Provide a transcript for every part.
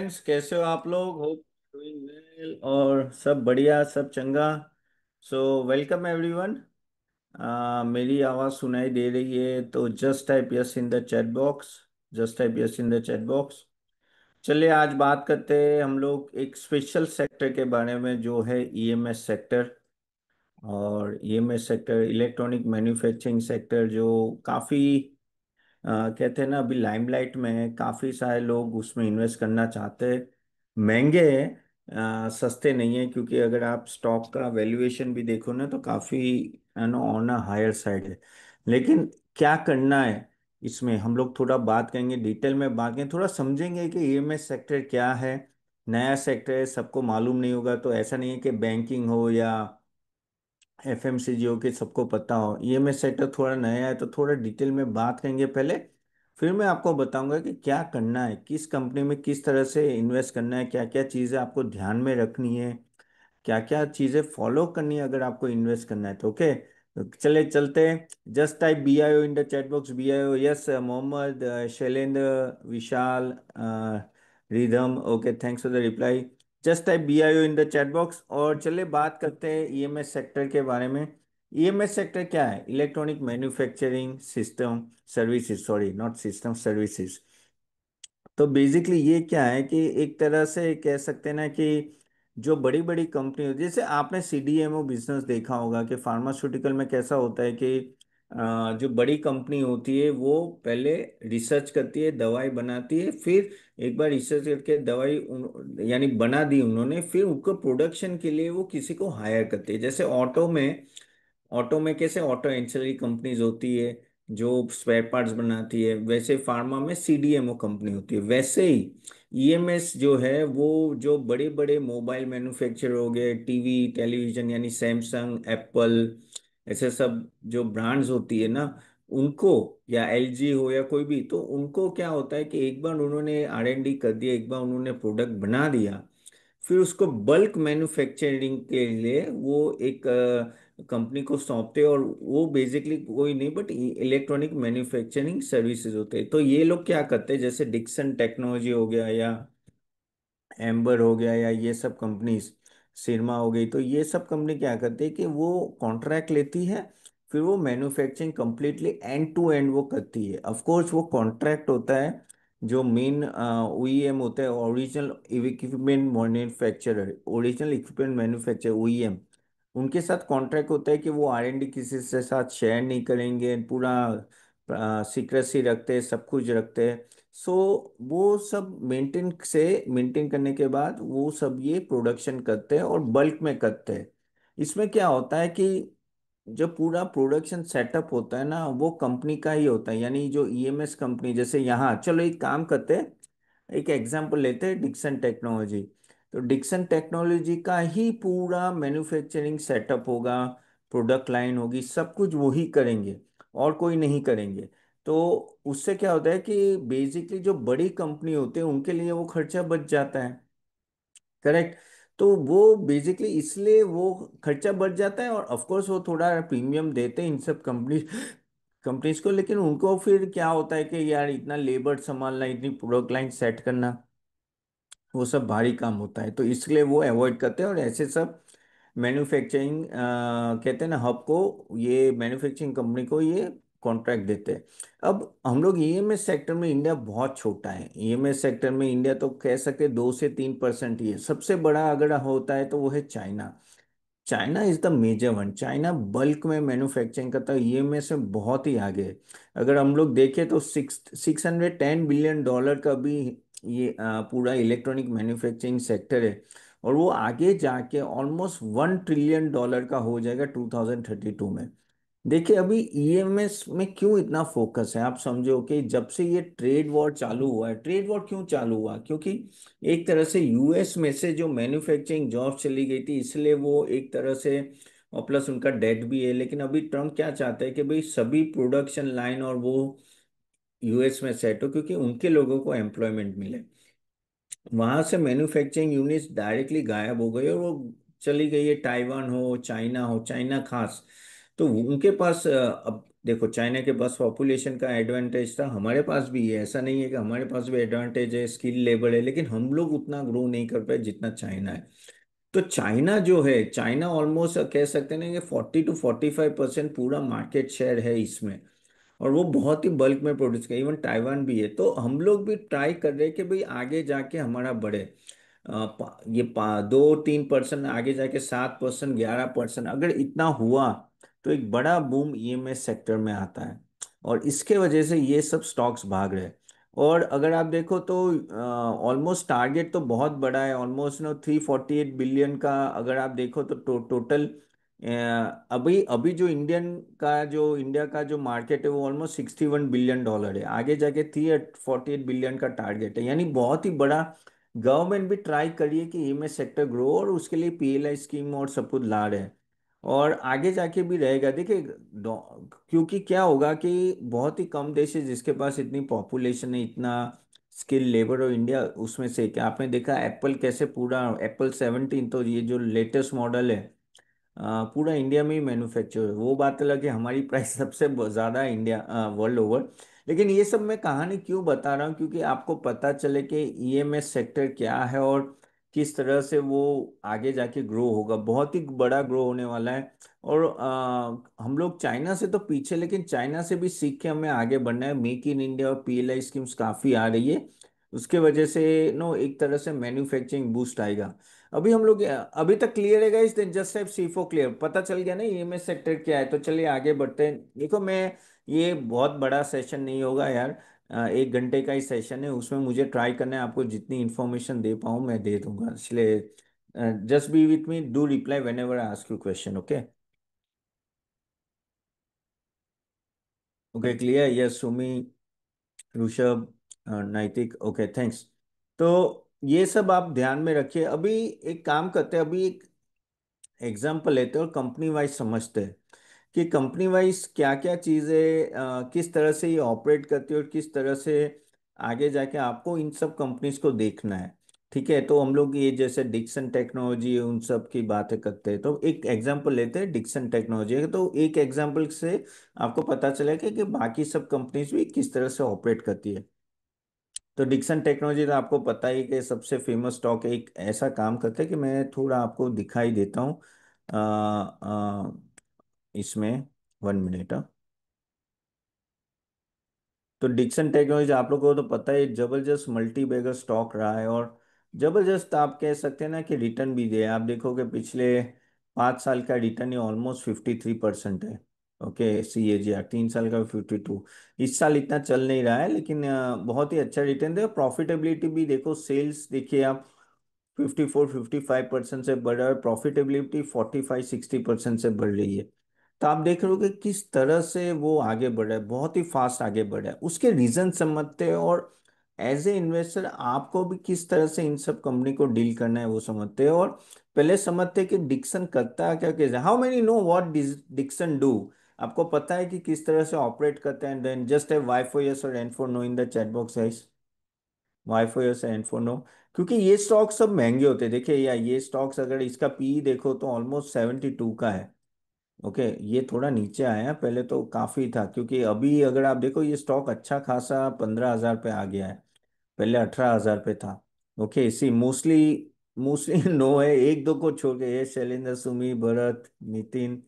Friends, कैसे हो आप लोग? होप डूइंग वेल और सब बढ़िया, सब चंगा। So welcome everyone. मेरी आवाज़ सुनाई दे रही है तो just type yes in the chat box. Just type yes in the chat box. चलिए, आज बात करते हैं हम लोग एक स्पेशल सेक्टर के बारे में, जो है ईएमएस सेक्टर। और EMS sector electronic manufacturing sector, जो काफ़ी कहते हैं ना, अभी लाइमलाइट में है। काफ़ी सारे लोग उसमें इन्वेस्ट करना चाहते हैं। महंगे हैं, सस्ते नहीं है, क्योंकि अगर आप स्टॉक का वैल्यूएशन भी देखो ना, तो काफ़ी ऑन अ हायर साइड है। लेकिन क्या करना है, इसमें हम लोग थोड़ा बात करेंगे, डिटेल में बात करेंगे, थोड़ा समझेंगे कि ईएमएस सेक्टर क्या है। नया सेक्टर है, सबको मालूम नहीं होगा, तो ऐसा नहीं है कि बैंकिंग हो या एफएमसीजी हो के सबको पता हो। ईएमएस सेक्टर थोड़ा नया है, तो थोड़ा डिटेल में बात करेंगे पहले। फिर मैं आपको बताऊंगा कि क्या करना है, किस कंपनी में किस तरह से इन्वेस्ट करना है, क्या क्या चीज़ें आपको ध्यान में रखनी है, क्या क्या चीज़ें फॉलो करनी है अगर आपको इन्वेस्ट करना है तो। ओके, तो चले चलते हैं। Just type BIO in the chat box. BIO, yes Mohammad, Shailendra, Vishal, Ridham. Okay, thanks for the reply. Just type BIO in the chat box. और चलिए बात करते हैं ईएमएस सेक्टर के बारे में। ईएमएस सेक्टर क्या है? Electronic manufacturing system services, sorry not system, services. तो बेसिकली ये क्या है कि एक तरह से कह सकते हैं ना कि जो बड़ी बड़ी कंपनी होती है, जैसे आपने CDMO बिजनेस देखा होगा कि फार्मास्यूटिकल में कैसा होता है कि जो बड़ी कंपनी होती है वो पहले रिसर्च करती है, दवाई बनाती है, फिर एक बार रिसर्च करके दवाई यानी बना दी उन्होंने, फिर उनको प्रोडक्शन के लिए वो किसी को हायर करती है। जैसे ऑटो में कैसे ऑटो एंसिलरी कंपनीज होती है जो स्पेयर पार्ट्स बनाती है, वैसे फार्मा में CDMO कंपनी होती है। वैसे ही ईएमएस जो है वो जो बड़े बड़े मोबाइल मैन्युफैक्चर हो गए, टीवी टेलीविजन यानी सैमसंग, एप्पल, ऐसे सब जो ब्रांड्स होती है ना, उनको, या LG हो या कोई भी, तो उनको क्या होता है कि एक बार उन्होंने R&D कर दिया, एक बार उन्होंने प्रोडक्ट बना दिया, फिर उसको बल्क मैन्युफैक्चरिंग के लिए वो एक कंपनी को सौंपते हैं। और वो बेसिकली कोई नहीं बट इलेक्ट्रॉनिक मैन्युफैक्चरिंग सर्विसेज होते हैं। तो ये लोग क्या करते हैं, जैसे डिक्सन टेक्नोलॉजी हो गया या एम्बर हो गया या ये सब कंपनीज, सिरमा हो गई, तो ये सब कंपनी क्या करती है कि वो कॉन्ट्रैक्ट लेती है, फिर वो manufacturing completely end to end वो करती है। ऑफ कोर्स वो कॉन्ट्रैक्ट होता है, जो मेन OEM होता है, original equipment manufacturer, original equipment manufacturer, OEM, उनके साथ कॉन्ट्रैक्ट होता है कि वो R&D किसी से साथ शेयर नहीं करेंगे, पूरा सीक्रेसी रखते हैं, सब कुछ रखते हैं। सो वो सब मेंटेन करने के बाद वो सब ये प्रोडक्शन करते हैं और बल्क में करते हैं। इसमें क्या होता है कि जो पूरा प्रोडक्शन सेटअप होता है ना, वो कंपनी का ही होता है, यानी जो ईएमएस कंपनी, जैसे यहाँ चलो एक काम करते हैं, एक एग्जांपल लेते हैं डिक्सन टेक्नोलॉजी। तो डिक्सन टेक्नोलॉजी का ही पूरा मैन्युफैक्चरिंग सेटअप होगा, प्रोडक्ट लाइन होगी, सब कुछ वो ही करेंगे और कोई नहीं करेंगे। तो उससे क्या होता है कि बेसिकली जो बड़ी कंपनी होते हैं उनके लिए वो खर्चा बच जाता है। करेक्ट। तो वो बेसिकली इसलिए वो खर्चा बढ़ जाता है, और ऑफ कोर्स वो थोड़ा प्रीमियम देते हैं इन सब कंपनीज को। लेकिन उनको फिर क्या होता है कि यार इतना लेबर संभालना, इतनी प्रोडक्ट लाइन सेट करना, वो सब भारी काम होता है, तो इसलिए वो अवॉइड करते हैं। और ऐसे सब मैन्युफैक्चरिंग कहते हैं ना हब को, ये मैन्युफैक्चरिंग कंपनी को ये कॉन्ट्रैक्ट देते हैं। अब हम लोग ईएमएस सेक्टर में, इंडिया बहुत छोटा है, ईएमएस सेक्टर में इंडिया तो कह सकते हैं 2 से 3% ही है। सबसे बड़ा अगर होता है तो वो है China. China is the major one. China bulk में मैन्युफैक्चरिंग करता है, ईएमएस में बहुत ही आगे है। अगर हम लोग देखें तो $610 बिलियन का भी ये पूरा इलेक्ट्रॉनिक मैन्युफैक्चरिंग सेक्टर है। और वो आगे जाके ऑलमोस्ट $1 ट्रिलियन का हो जाएगा 2032 में। देखिए, अभी ईएमएस में क्यों इतना फोकस है, आप समझो कि जब से ये ट्रेड वॉर चालू हुआ है। ट्रेड वॉर क्यों चालू हुआ? क्योंकि एक तरह से यूएस में से जो मैन्युफैक्चरिंग जॉब चली गई थी, इसलिए वो एक तरह से, और प्लस उनका डेट भी है। लेकिन अभी ट्रम्प क्या चाहता है कि भाई सभी प्रोडक्शन लाइन और वो यूएस में सेट हो, क्योंकि उनके लोगों को एम्प्लॉयमेंट मिले। वहां से मैन्युफैक्चरिंग यूनिट्स डायरेक्टली गायब हो गई और वो चली गई है, ताइवान हो, चाइना हो, चाइना खास। तो उनके पास अब देखो चाइना के पास पॉपुलेशन का एडवांटेज था, हमारे पास भी है, ऐसा नहीं है कि हमारे पास भी एडवांटेज है, स्किल लेबर है, लेकिन हम लोग उतना ग्रो नहीं कर पाए जितना चाइना है। तो चाइना जो है, चाइना ऑलमोस्ट कह सकते हैं ना कि 40 to 45% पूरा मार्केट शेयर है इसमें। और वो बहुत ही बल्क में प्रोड्यूस कर, इवन ताइवान भी है। तो हम लोग भी ट्राई कर रहे हैं कि भाई आगे जाके हमारा बढ़े। ये 2-3% आगे जाके 7%, 11% अगर इतना हुआ तो एक बड़ा बूम ईएमएस सेक्टर में आता है। और इसके वजह से ये सब स्टॉक्स भाग रहे हैं। और अगर आप देखो तो ऑलमोस्ट टारगेट तो बहुत बड़ा है, ऑलमोस्ट 348 बिलियन का। अगर आप देखो तो टोटल अभी अभी जो इंडिया का जो मार्केट है वो ऑलमोस्ट $61 बिलियन है। आगे जाके 348 बिलियन का टारगेट है, यानी बहुत ही बड़ा। गवर्नमेंट भी ट्राई करिए कि ईएमएस सेक्टर ग्रो, और उसके लिए पीएलआई स्कीम और सब कुछ ला रहे हैं। और आगे जाके भी रहेगा, देखिए। क्योंकि क्या होगा कि बहुत ही कम देश है जिसके पास इतनी पॉपुलेशन है, इतना स्किल लेबर, और इंडिया उसमें से। क्या आपने देखा एप्पल कैसे पूरा एप्पल 17, तो ये जो लेटेस्ट मॉडल है पूरा इंडिया में ही मैन्युफैक्चर है। वो बात अलग है, हमारी प्राइस सबसे ज़्यादा है इंडिया वर्ल्ड ओवर। लेकिन ये सब मैं कहानी क्यों बता रहा हूँ, क्योंकि आपको पता चले कि ईएमएस सेक्टर क्या है और किस तरह से वो आगे जाके ग्रो होगा, बहुत ही बड़ा ग्रो होने वाला है। और हम लोग चाइना से तो पीछे, लेकिन चाइना से भी सीख के हमें आगे बढ़ना है। मेक इन इंडिया और पीएलआई स्कीम्स काफ़ी आ रही है, उसके वजह से नो एक तरह से मैन्युफैक्चरिंग बूस्ट आएगा। अभी हम लोग अभी तक क्लियर है guys, just type C4 clear, पता चल गया ना ईएमएस सेक्टर क्या है। तो चलिए आगे बढ़ते हैं। देखो मैं, ये बहुत बड़ा सेशन नहीं होगा यार, 1 घंटे का ही सेशन है, उसमें मुझे ट्राई करना है आपको जितनी इन्फॉर्मेशन दे पाऊँ मैं दे दूंगा, इसलिए just be with me, do reply whenever I ask you question, okay. Okay clear, yes Sumi, Rishabh, Naitik, okay thanks. तो ये सब आप ध्यान में रखिए। अभी एक काम करते हैं, अभी एक एग्जाम्पल लेते हैं और कंपनी वाइज समझते हैं कि कंपनी वाइज क्या क्या चीज़ें किस तरह से ये ऑपरेट करती है, और किस तरह से आगे जाके आपको इन सब कंपनीज को देखना है। ठीक है, तो हम लोग ये जैसे डिक्सन टेक्नोलॉजी उन सब की बातें करते हैं, तो एक एग्जांपल लेते हैं डिक्सन टेक्नोलॉजी, तो एक एग्जांपल से आपको पता चलेगा कि बाकी सब कंपनीज भी किस तरह से ऑपरेट करती है। तो डिक्सन टेक्नोलॉजी तो आपको पता ही कि सबसे फेमस स्टॉक है। एक ऐसा काम करते हैं कि मैं थोड़ा आपको दिखाई देता हूँ अ, इसमें 1 मिनट। तो डिक्सन टेक्नोलॉजी आप लोगों को तो पता है, जबरदस्त मल्टी बैगर स्टॉक रहा है, और जबरदस्त आप कह सकते हैं ना कि रिटर्न भी दिया है। आप देखोगे पिछले 5 साल का रिटर्न ही ऑलमोस्ट 53% है। ओके, CAGR 3 साल का 52। इस साल इतना चल नहीं रहा है, लेकिन बहुत ही अच्छा रिटर्न दे। प्रॉफिटेबिलिटी भी देखो, सेल्स देखिए आप, 54-55% से बढ़ रहा है, प्रॉफिटेबिलिटी 45-60% से बढ़ रही है। तो आप देख रहे हो कि किस तरह से वो आगे बढ़ रहा है, बहुत ही फास्ट आगे बढ़ रहा है। उसके रीजन समझते हैं, और एज ए इन्वेस्टर आपको भी किस तरह से इन सब कंपनी को डील करना है वो समझते हैं। और पहले समझते हैं कि डिक्सन करता है क्या, कैसे, how many know what Dixon do. आपको पता है कि किस तरह से ऑपरेट करते हैं? देन जस्ट है वाई फॉर यस और N for no in the chat box guys. Y for yes and for no. क्योंकि ये स्टॉक्स सब महंगे होते हैं, देखिए, या ये स्टॉक्स अगर इसका पी देखो तो ऑलमोस्ट 72 का है। ओके, ये थोड़ा नीचे आया, पहले तो काफी था, क्योंकि अभी अगर आप देखो ये स्टॉक अच्छा खासा 15,000 पे आ गया है, पहले 18,000 पे था। ओके, इसी मोस्टली मोस्टली नो है, एक दो को छोड़ के, ये शैलेंद्र, सुमी, भरत, नितिन,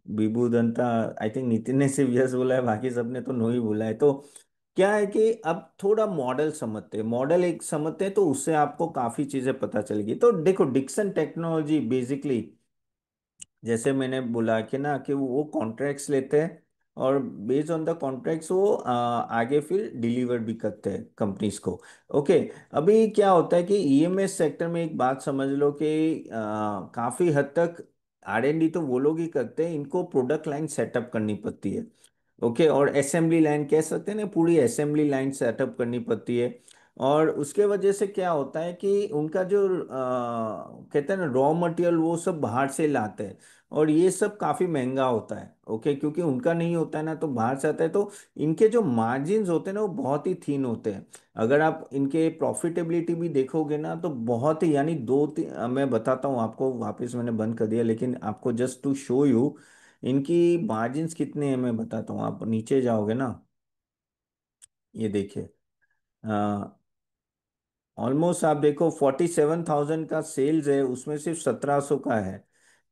विभू दंता। आई थिंक नितिन ने सिर्फ यस बोला है, बाकी सबने तो नो ही बोला है। तो क्या है कि अब थोड़ा मॉडल समझते हैं, मॉडल एक समझते हैं, तो उससे आपको काफी चीजें पता चलेगी। तो देखो डिक्सन टेक्नोलॉजी बेसिकली, जैसे मैंने बोला कि ना कि वो कॉन्ट्रैक्ट्स लेते हैं, और बेस्ड ऑन द कॉन्ट्रैक्ट्स वो आगे फिर डिलीवर भी करते हैं कंपनीज को। ओके, अभी क्या होता है कि ईएमएस सेक्टर में एक बात समझ लो कि काफी हद तक R&D तो वो लोग ही करते हैं, इनको प्रोडक्ट लाइन सेटअप करनी पड़ती है। ओके, और असेंबली लाइन कह सकते हैं ना, पूरी असेंबली लाइन सेटअप करनी पड़ती है। और उसके वजह से क्या होता है कि उनका जो कहते हैं ना रॉ मटेरियल, वो सब बाहर से लाते हैं, और ये सब काफी महंगा होता है। ओके, क्योंकि उनका नहीं होता है ना, तो बाहर से आता है, तो इनके जो मार्जिन्स होते हैं ना वो बहुत ही थीन होते हैं। अगर आप इनके प्रॉफिटेबिलिटी भी देखोगे ना तो बहुत ही, यानी मैं बताता हूँ आपको, वापस मैंने बंद कर दिया, लेकिन आपको जस्ट टू शो यू इनकी मार्जिन्स कितने हैं मैं बताता हूँ। आप नीचे जाओगे ना, ये देखिए, ऑलमोस्ट आप देखो 47,000 का सेल्स है, उसमें सिर्फ 1,700 का है।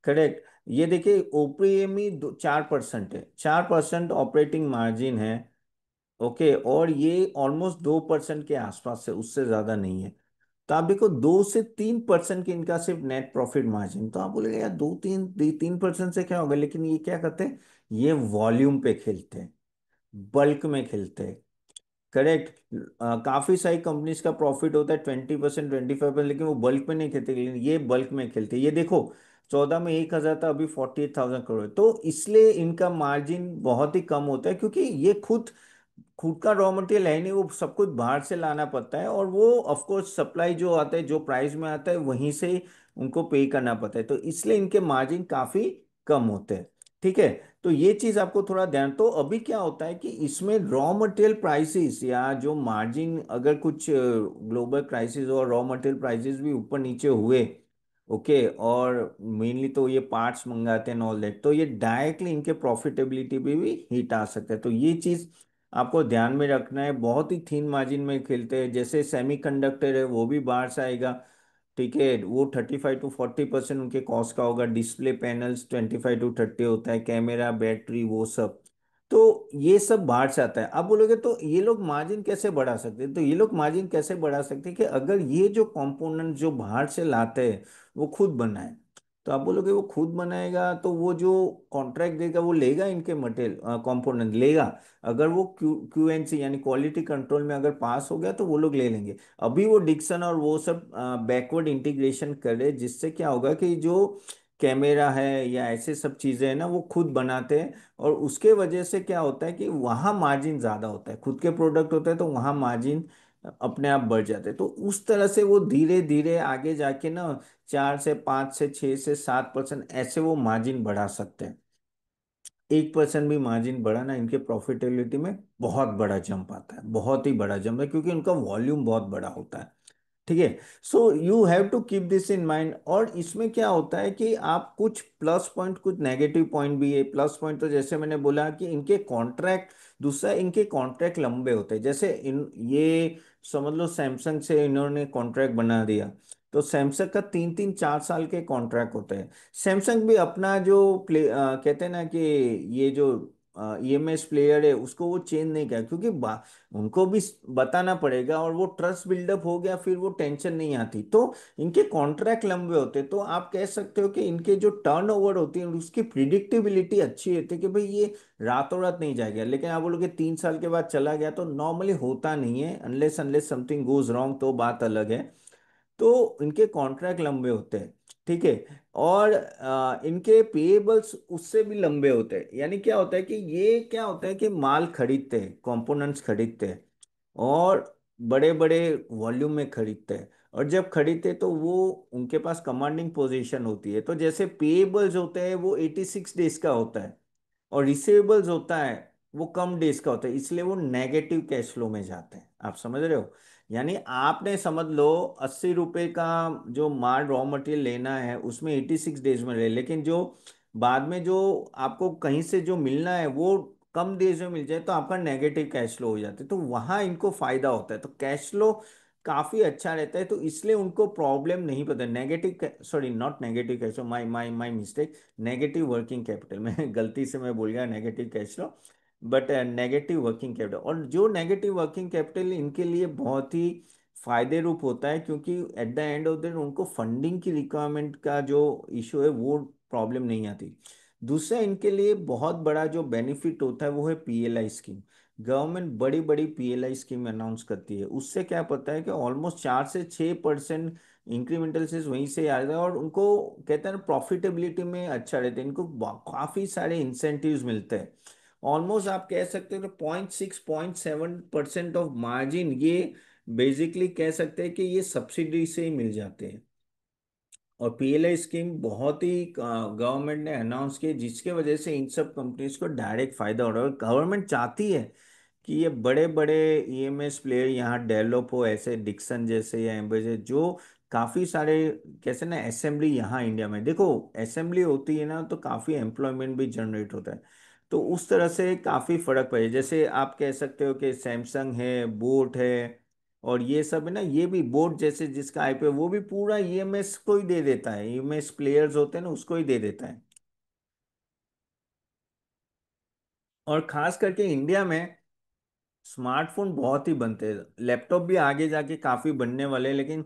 करेक्ट। ये देखिए ओपीएमई 4% है, 4% ऑपरेटिंग मार्जिन है। ओके, और ये ऑलमोस्ट 2% के आसपास है, उससे ज्यादा नहीं है। तो आप देखो 2 से 3% की इनका सिर्फ नेट प्रॉफिट मार्जिन। तो आप बोलेगा यार 2-3% से क्या होगा, लेकिन ये क्या करते हैं, ये वॉल्यूम पे खेलते हैं, बल्क में खेलते हैं। करेक्ट। काफी सारी कंपनीज का प्रॉफिट होता है 20%, 25%, लेकिन वो बल्क में नहीं खेलते, लेकिन ये बल्क में खेलते हैं। ये देखो 14 में 1,000 था, अभी 48,000 करोड़ है। तो इसलिए इनका मार्जिन बहुत ही कम होता है, क्योंकि ये खुद खुद का रॉ मटेरियल है नहीं, वो सब कुछ बाहर से लाना पड़ता है, और वो ऑफ कोर्स सप्लाई जो आता है, जो प्राइस में आता है, वहीं से ही उनको पे करना पड़ता है। तो इसलिए इनके मार्जिन काफी कम होते हैं। ठीक है। तो ये चीज आपको थोड़ा ध्यान। तो अभी क्या होता है कि इसमें रॉ मटेरियल प्राइसेस या जो मार्जिन, अगर कुछ ग्लोबल क्राइसिस और रॉ मटेरियल प्राइसेस भी ऊपर नीचे हुए, ओके, और मेनली तो ये पार्ट्स मंगाते हैं ऑल दैट, तो ये डायरेक्टली इनके प्रॉफिटेबिलिटी पे भी हिट आ सकता है। तो ये चीज आपको ध्यान में रखना है। बहुत ही थीन मार्जिन में खेलते हैं, जैसे सेमीकंडक्टर है वो भी बाहर से आएगा। ठीक है, वो 35-40% उनके कॉस्ट का होगा। डिस्प्ले पैनल्स 25-30 होता है, कैमरा बैटरी वो सब। तो ये सब बाहर से आता है। आप बोलोगे तो ये लोग मार्जिन कैसे बढ़ा सकते हैं, तो ये लोग मार्जिन कैसे बढ़ा सकते हैं कि अगर ये जो कंपोनेंट जो बाहर से लाते हैं वो खुद बनाए। तो आप बोलोगे वो खुद बनाएगा तो वो जो कॉन्ट्रैक्ट देगा वो लेगा, इनके मटेरियल कंपोनेंट लेगा। अगर वो क्यूएनसी यानी क्वालिटी कंट्रोल में अगर पास हो गया तो वो लोग ले लेंगे। अभी वो डिक्सन और वो सब बैकवर्ड इंटीग्रेशन करे, जिससे क्या होगा कि जो कैमरा है या ऐसे सब चीजें हैं ना, वो खुद बनाते हैं। और उसके वजह से क्या होता है कि वहाँ मार्जिन ज्यादा होता है, खुद के प्रोडक्ट होते हैं तो वहाँ मार्जिन अपने आप बढ़ जाते हैं। तो उस तरह से वो धीरे धीरे आगे जाके ना 4 से 5 से 6 से 7% ऐसे वो मार्जिन बढ़ा सकते हैं। 1% भी मार्जिन बढ़ा ना, इनके प्रॉफिटेबिलिटी में बहुत बड़ा जंप आता है, बहुत ही बड़ा जंप है, क्योंकि उनका वॉल्यूम बहुत बड़ा होता है। ठीक है। So you have to keep this in mind. और इसमें क्या होता है कि आप कुछ प्लस पॉइंट कुछ नेगेटिव पॉइंट भी है। प्लस पॉइंट तो जैसे मैंने बोला कि इनके कॉन्ट्रैक्ट, दूसरा इनके कॉन्ट्रैक्ट लंबे होते हैं। जैसे इन ये समझ लो सैमसंग से इन्होंने कॉन्ट्रैक्ट बना दिया, तो सैमसंग का 3-3 4 साल के कॉन्ट्रैक्ट होते हैं। सैमसंग भी अपना जो कहते हैं ना कि ये जो ईएमएस प्लेयर है उसको वो चेंज नहीं किया, क्योंकि उनको भी बताना पड़ेगा, और वो ट्रस्ट बिल्डअप हो गया फिर वो टेंशन नहीं आती। तो इनके कॉन्ट्रैक्ट लंबे होते, तो आप कह सकते हो कि इनके जो टर्नओवर होती है उसकी प्रिडिक्टेबिलिटी अच्छी होती है, कि भाई ये रातों रात नहीं जाएगा। लेकिन आप बोलोगे 3 साल के बाद चला गया, तो नॉर्मली होता नहीं है, unless unless something goes wrong, तो बात अलग है। तो इनके कॉन्ट्रैक्ट लंबे होते हैं। ठीक है। और इनके पेएबल्स उससे भी लंबे होते हैं। यानी क्या होता है कि ये क्या होता है कि माल खरीदते हैं, कंपोनेंट्स खरीदते हैं, और बड़े बड़े वॉल्यूम में खरीदते हैं। और जब खरीदते हैं तो वो उनके पास कमांडिंग पोजीशन होती है। तो जैसे पेएबल्स होते हैं वो 86 डेज का होता है, और रिसीवेबल्स होता है वो कम डेज का होता है, इसलिए वो नेगेटिव कैश फ्लो में जाते हैं। आप समझ रहे हो। यानी आपने समझ लो 80 रुपए का जो माल रॉ मटेरियल लेना है उसमें 86 डेज में ले, लेकिन जो बाद में जो आपको कहीं से जो मिलना है वो कम डेज में मिल जाए, तो आपका नेगेटिव कैश फ्लो हो जाता है। तो वहां इनको फायदा होता है, तो कैश फ्लो काफी अच्छा रहता है। तो इसलिए उनको प्रॉब्लम नहीं पड़ता। Negative, sorry not negative cash flow, my my my mistake, negative working capital में गलती से मैं बोल गया negative cash flow, but negative working capital. और जो नेगेटिव वर्किंग कैपिटल इनके लिए बहुत ही फायदे रूप होता है, क्योंकि at the end of the उनको फंडिंग की रिक्वायरमेंट का जो इशू है वो प्रॉब्लम नहीं आती। दूसरा इनके लिए बहुत बड़ा जो बेनिफिट होता है वो है पीएलआई स्कीम। गवर्नमेंट बड़ी बड़ी पीएलआई स्कीम अनाउंस करती है, उससे क्या पता है कि ऑलमोस्ट 4 से 6% इंक्रीमेंटल से वहीं से आ जाता है। और उनको कहते हैं ना प्रॉफिटेबिलिटी में अच्छा रहता है, इनको काफी सारे इंसेंटिव्स मिलते हैं। ऑलमोस्ट आप कह सकते हो कि 0.6-0.7% ऑफ मार्जिन ये बेसिकली कह सकते हैं कि ये सब्सिडी से ही मिल जाते हैं। और पीएलआई स्कीम बहुत ही गवर्नमेंट ने अनाउंस की, जिसके वजह से इन सब कंपनीज को डायरेक्ट फायदा हो रहा है। और गवर्नमेंट चाहती है कि ये बड़े बड़े ईएमएस प्लेयर यहाँ डेवलप हो, ऐसे डिक्सन जैसे या एम्बेजर, जो काफी सारे, कैसे ना, असेंबली यहाँ इंडिया में देखो, असेंबली होती है ना तो काफी एम्प्लॉयमेंट भी जनरेट होता है। तो उस तरह से काफी फर्क पड़े, जैसे आप कह सकते हो कि सैमसंग है, बोट है, और ये सब है ना, ये भी बोट जैसे जिसका आईपीओ, वो भी पूरा ईएमएस को ही दे देता है, ईएमएस प्लेयर्स होते हैं ना उसको ही दे देता है। और खास करके इंडिया में स्मार्टफोन बहुत ही बनते हैं, लैपटॉप भी आगे जाके काफी बनने वाले हैं, लेकिन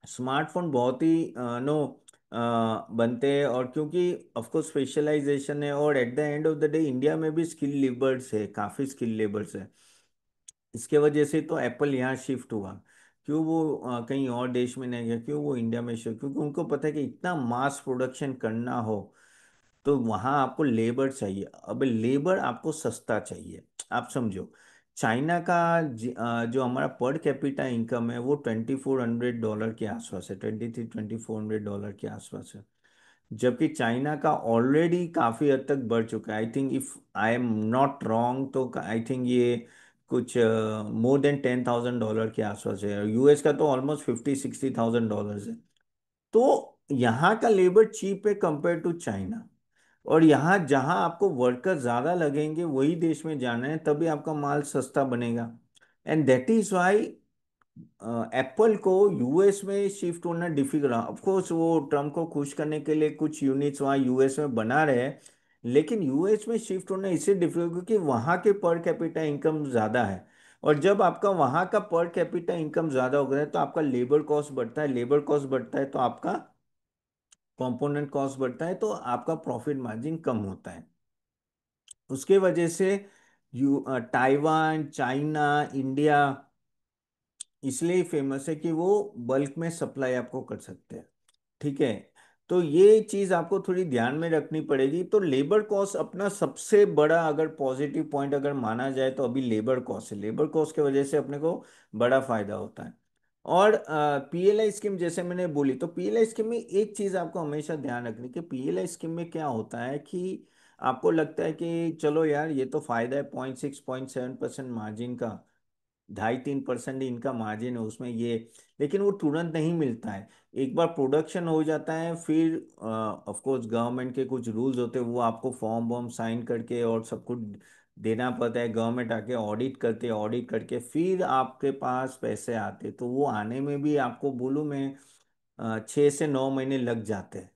स्मार्टफोन बहुत ही नो बनते हैं। और क्योंकि ऑफ कोर्स स्पेशलाइजेशन है, और at the end of the day India में भी स्किल लेबर्स है, काफी स्किल लेबर्स है। इसके वजह से तो एप्पल यहाँ शिफ्ट हुआ। क्यों वो कहीं और देश में नहीं गया, क्यों वो इंडिया में शिफ्ट, क्योंकि उनको पता है कि इतना मास प्रोडक्शन करना हो तो वहां आपको लेबर चाहिए। अब लेबर आपको सस्ता चाहिए। आप समझो, चाइना का जो हमारा पर कैपिटा इनकम है वो $2400 के आसपास है, 2300-2400 के आसपास है। जबकि चाइना का ऑलरेडी काफी हद तक बढ़ चुका है। आई think if I am not wrong तो आई थिंक ये कुछ मोर देन $10,000 के आसपास है। यूएस का तो ऑलमोस्ट 50-60 थाउजेंड है। तो यहाँ का लेबर चीप है कंपेयर टू चाइना। और यहाँ जहाँ आपको वर्कर ज्यादा लगेंगे वही देश में जाना है, तभी आपका माल सस्ता बनेगा। And that is why Apple को यूएस में शिफ्ट होना डिफिकल्ट रहा। ऑफ कोर्स वो ट्रम्प को खुश करने के लिए कुछ यूनिट्स वहाँ यूएस में बना रहे हैं, लेकिन यूएस में शिफ्ट होना इससे डिफिकल्ट क्योंकि वहाँ के पर कैपिटा इनकम ज्यादा है। और जब आपका वहाँ का पर कैपिटा इनकम ज्यादा हो गया है तो आपका लेबर कॉस्ट बढ़ता है, लेबर कॉस्ट बढ़ता है तो आपका कंपोनेंट कॉस्ट बढ़ता है, तो आपका प्रॉफिट मार्जिन कम होता है। उसके वजह से ताइवान, चाइना, इंडिया इसलिए फेमस है कि वो बल्क में सप्लाई आपको कर सकते हैं। ठीक है। तो ये चीज आपको थोड़ी ध्यान में रखनी पड़ेगी। तो लेबर कॉस्ट अपना सबसे बड़ा अगर पॉजिटिव पॉइंट अगर माना जाए तो अभी लेबर कॉस्ट है, लेबर कॉस्ट की वजह से अपने को बड़ा फायदा होता है। और पीएलआई स्कीम जैसे मैंने बोली, तो पीएलआई स्कीम में एक चीज आपको हमेशा ध्यान रखनी कि पीएलआई स्कीम में क्या होता है कि आपको लगता है कि चलो यार ये तो फायदा है, 0.6-0.7% मार्जिन का, 2.5-3% ही इनका मार्जिन है उसमें ये। लेकिन वो तुरंत नहीं मिलता है। एक बार प्रोडक्शन हो जाता है फिर ऑफ कोर्स गवर्नमेंट के कुछ रूल्स होते हैं, वो आपको फॉर्म वॉर्म साइन करके और सब कुछ देना पड़ता है, गवर्नमेंट आके ऑडिट करते, ऑडिट करके फिर आपके पास पैसे आते। तो वो आने में भी आपको बोलूँ मैं 6 से 9 महीने लग जाते हैं।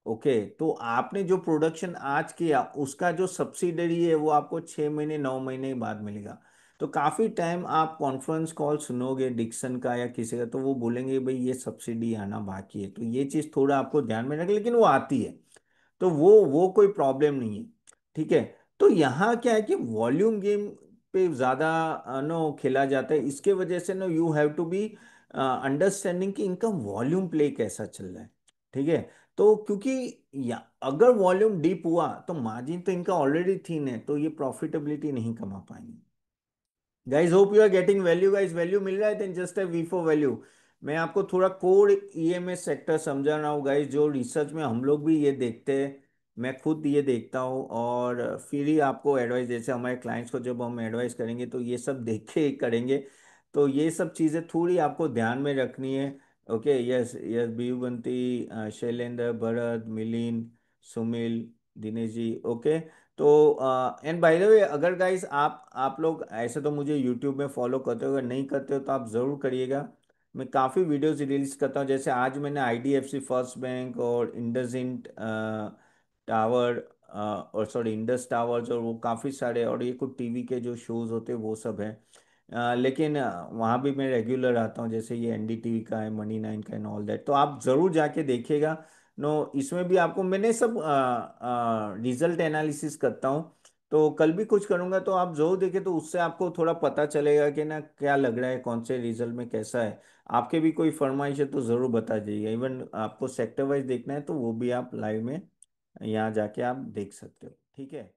ओके, तो आपने जो प्रोडक्शन आज किया उसका जो सब्सिडरी है वो आपको 6 महीने 9 महीने बाद मिलेगा। तो काफी टाइम आप कॉन्फ्रेंस कॉल सुनोगे डिक्सन का या किसी का, तो वो बोलेंगे भाई ये सब्सिडी आना बाकी है। तो ये चीज थोड़ा आपको ध्यान में रखें, लेकिन वो आती है, तो वो कोई प्रॉब्लम नहीं है। ठीक है। तो यहाँ क्या है कि वॉल्यूम गेम पे ज्यादा नो खेला जाता है, इसके वजह से no you have to be understanding कि इनका वॉल्यूम प्ले कैसा चल रहा है। ठीक है। तो क्योंकि अगर वॉल्यूम डीप हुआ तो मार्जिन तो इनका ऑलरेडी थीन है, तो ये प्रॉफिटेबिलिटी नहीं कमा पाएंगे। Guys hope you are getting value. Guys value मिल रहा है, देन जस्ट है वी फॉर वैल्यू। मैं आपको थोड़ा कोर ईएमएस सेक्टर समझा रहा हूँ गाइज, जो रिसर्च में हम लोग भी ये देखते हैं, मैं खुद ये देखता हूँ, और फिर ही आपको एडवाइस, जैसे हमारे क्लाइंट्स को जब हम एडवाइस करेंगे तो ये सब देख के ही करेंगे। तो ये सब चीज़ें थोड़ी आपको ध्यान में रखनी है। ओके, यस यस, बीयूबंती, शैलेंद्र, भरत, मिलिंद, सुमिल, दिनेश जी, ओके। तो एंड बाय द वे, अगर गाइस आप लोग ऐसे तो मुझे यूट्यूब में फॉलो करते हो, अगर नहीं करते हो तो आप ज़रूर करिएगा। मैं काफ़ी वीडियोस रिलीज करता हूँ, जैसे आज मैंने आईडीएफसी फर्स्ट बैंक और इंडसइंड टावर, और सॉरी इंडस टावर्स, और वो काफ़ी सारे, और ये कुछ टीवी के जो शोज होते हैं वो सब है। लेकिन वहाँ भी मैं रेगुलर आता हूँ, जैसे ये एनडीटीवी का है, मनी 9 का एंड ऑल दैट, तो आप ज़रूर जाके देखिएगा। नो, इसमें भी आपको मैंने सब रिजल्ट एनालिसिस करता हूँ। तो कल भी कुछ करूंगा तो आप जरूर देखें, तो उससे आपको थोड़ा पता चलेगा कि ना क्या लग रहा है, कौन से रिजल्ट में कैसा है। आपके भी कोई फरमाइश है तो ज़रूर बता दीजिएगा। इवन आपको सेक्टर वाइज देखना है तो वो भी आप लाइव में यहाँ जाके आप देख सकते हो। ठीक है।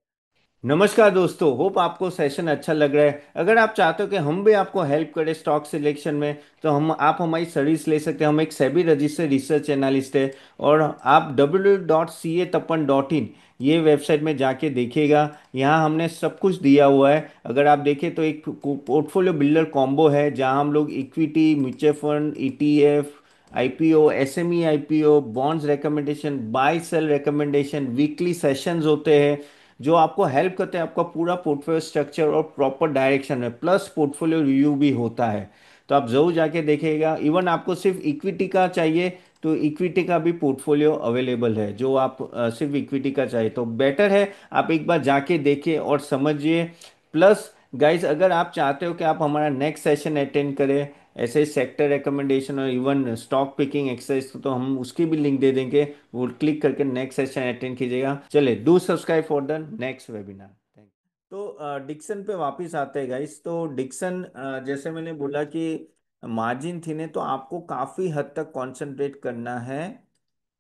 नमस्कार दोस्तों, होप आपको सेशन अच्छा लग रहा है। अगर आप चाहते हो कि हम भी आपको हेल्प करें स्टॉक सिलेक्शन में, तो हम आप हमारी सर्विस ले सकते हैं। हम एक सेबी रजिस्टर्ड रिसर्च एनालिस्ट है। और आप www.catappan.in ये वेबसाइट में जाके देखिएगा। यहाँ हमने सब कुछ दिया हुआ है। अगर आप देखें तो एक पोर्टफोलियो बिल्डर कॉम्बो है, जहाँ हम लोग equity, mutual fund, ETF, IPO, SME IPO, bonds recommendation, buy sell recommendation, weekly sessions होते हैं जो आपको हेल्प करते हैं आपका पूरा पोर्टफोलियो स्ट्रक्चर और प्रॉपर डायरेक्शन में। प्लस पोर्टफोलियो रिव्यू भी होता है। तो आप जरूर जाके देखिएगा। इवन आपको सिर्फ इक्विटी का चाहिए तो इक्विटी का भी पोर्टफोलियो अवेलेबल है। जो आप सिर्फ इक्विटी का चाहिए तो बेटर है आप एक बार जाके देखिए और समझिए। प्लस गाइस, अगर आप चाहते हो कि आप हमारा नेक्स्ट सेशन अटेंड करें ऐसे सेक्टर रिकमेंडेशन और इवन स्टॉक पिकिंग एक्सरसाइज, तो हम उसकी भी लिंक दे देंगे। वो क्लिक करके नेक्स्ट सेशन अटेंड कीजिएगा। चलिए, do subscribe for the next webinar. Thank. तो डिक्सन पे वापस आते हैं गाइस। तो डिक्सन, जैसे मैंने बोला कि मार्जिन थी ने, तो आपको काफी हद तक कंसंट्रेट करना है।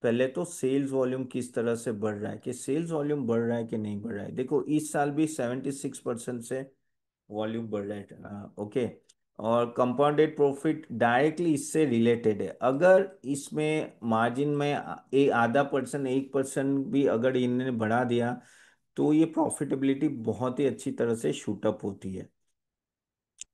पहले तो सेल्स वॉल्यूम किस तरह से बढ़ रहा है, कि सेल्स वॉल्यूम बढ़ रहा है कि नहीं बढ़ रहा है। देखो इस साल भी 76% से वॉल्यूम बढ़ रहा है। ओके। और कंपाउंडेड प्रॉफिट डायरेक्टली इससे रिलेटेड है। अगर इसमें मार्जिन में एक आधा परसेंट 1% भी अगर इन्होंने बढ़ा दिया, तो ये प्रॉफिटेबिलिटी बहुत ही अच्छी तरह से शूट अप होती है।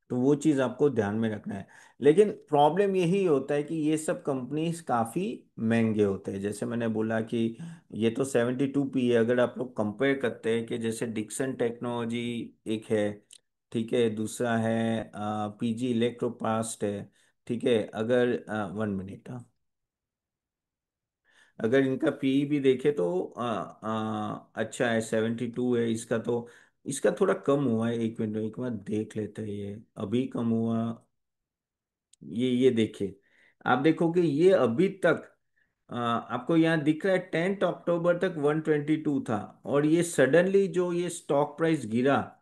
तो वो चीज़ आपको ध्यान में रखना है। लेकिन प्रॉब्लम यही होता है कि ये सब कंपनीज काफ़ी महंगे होते हैं। जैसे मैंने बोला कि ये तो 72 पी है। अगर आप लोग कंपेयर करते हैं कि जैसे डिक्सन टेक्नोलॉजी एक है, ठीक है, दूसरा है पीजी इलेक्ट्रोपास्ट है, ठीक है। अगर 1 मिनट, अगर इनका पी भी देखे तो अच्छा है, 72 है इसका। तो इसका थोड़ा कम हुआ है। एक मिनट, एक बार देख लेते हैं, ये अभी कम हुआ। ये देखिए, आप देखो कि ये अभी तक आपको यहाँ दिख रहा है 10 अक्टूबर तक 122 था। और ये सडनली जो ये स्टॉक प्राइस गिरा,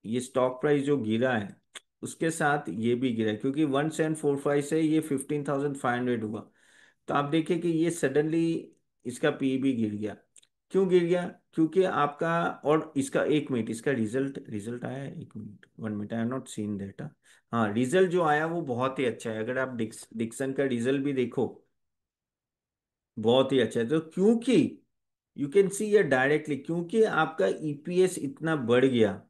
ये स्टॉक प्राइस जो गिरा है उसके साथ ये भी गिरा है, क्योंकि 1745 से ये 15,500 हुआ। तो आप देखिए कि ये सडनली इसका पी भी गिर गया। क्यों गिर गया? क्योंकि आपका, और इसका एक मिनट, इसका रिजल्ट रिजल्ट आया है, 1 minute, 1 minute, I have not seen that. हाँ, रिजल्ट जो आया वो बहुत ही अच्छा है। अगर आप डिक्सन का रिजल्ट भी देखो, बहुत ही अच्छा है। तो क्योंकि यू कैन सी ये डायरेक्टली, क्योंकि आपका ईपीएस इतना बढ़ गया।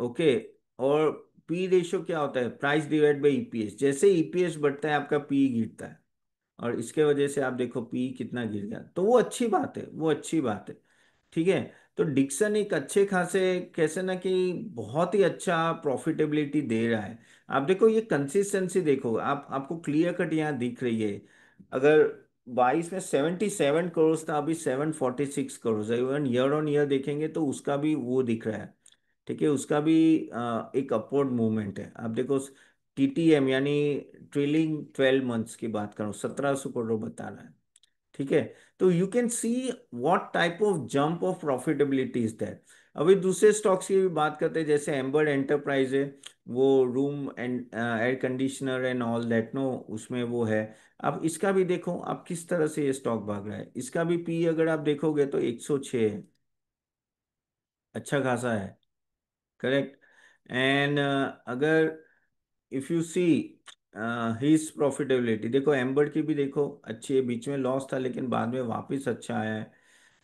ओके। और पी रेशियो क्या होता है? Price divide by EPS. जैसे ईपीएस बढ़ता है आपका पी गिरता है। और इसके वजह से आप देखो पी कितना गिर गया। तो वो अच्छी बात है, वो अच्छी बात है। ठीक है। तो डिक्सन एक अच्छे खासे, कैसे ना कि बहुत ही अच्छा प्रॉफिटेबिलिटी दे रहा है। आप देखो ये कंसिस्टेंसी देखो, आप आपको क्लियर कट यहाँ दिख रही है। अगर 22 में 77 करोड़ था, अभी 746 करोड़ है। इवन ईयर ऑन ईयर देखेंगे तो उसका भी वो दिख रहा है। ठीक है, उसका भी एक अपवर्ड मूवमेंट है। आप देखो टीटीएम यानी ट्रेलिंग 12 मंथ्स की बात करूं, 1700 करोड़ बता रहा है। ठीक है। तो you can see what type of jump of profitability is that. अभी दूसरे स्टॉक्स की भी बात करते हैं, जैसे एम्बर एंटरप्राइज है। वो room and air conditioner and all that no, उसमें वो है। अब इसका भी देखो आप किस तरह से ये स्टॉक भाग रहा है। इसका भी पी अगर आप देखोगे तो 106 है। अच्छा खासा है। करेक्ट। एंड अगर if you see his profitability, देखो एम्बर की भी देखो अच्छी है। बीच में लॉस था लेकिन बाद में वापस अच्छा आया है।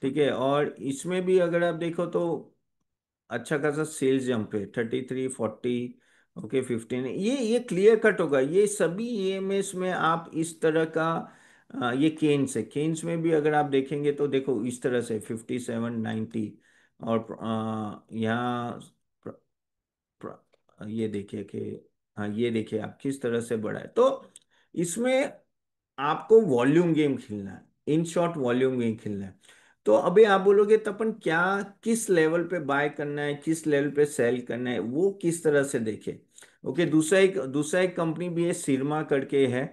ठीक है। और इसमें भी अगर आप देखो तो अच्छा खासा सेल्स जंप है, 33, 40, ओके, 15। ये क्लियर कट होगा। ये सभी ईएमएस में आप इस तरह का ये केन्स है। केन्स में भी अगर आप देखेंगे तो देखो इस तरह से 57, 90। और यहाँ ये देखिए कि, हाँ ये देखिए आप किस तरह से बढ़ा है। तो इसमें आपको वॉल्यूम गेम खेलना है। इन शॉर्ट वॉल्यूम गेम खेलना है। तो अभी आप बोलोगे तो अपन क्या, किस लेवल पे बाय करना है, किस लेवल पे सेल करना है, वो किस तरह से देखे। ओके, दूसरा एक कंपनी भी है, सिरमा करके है।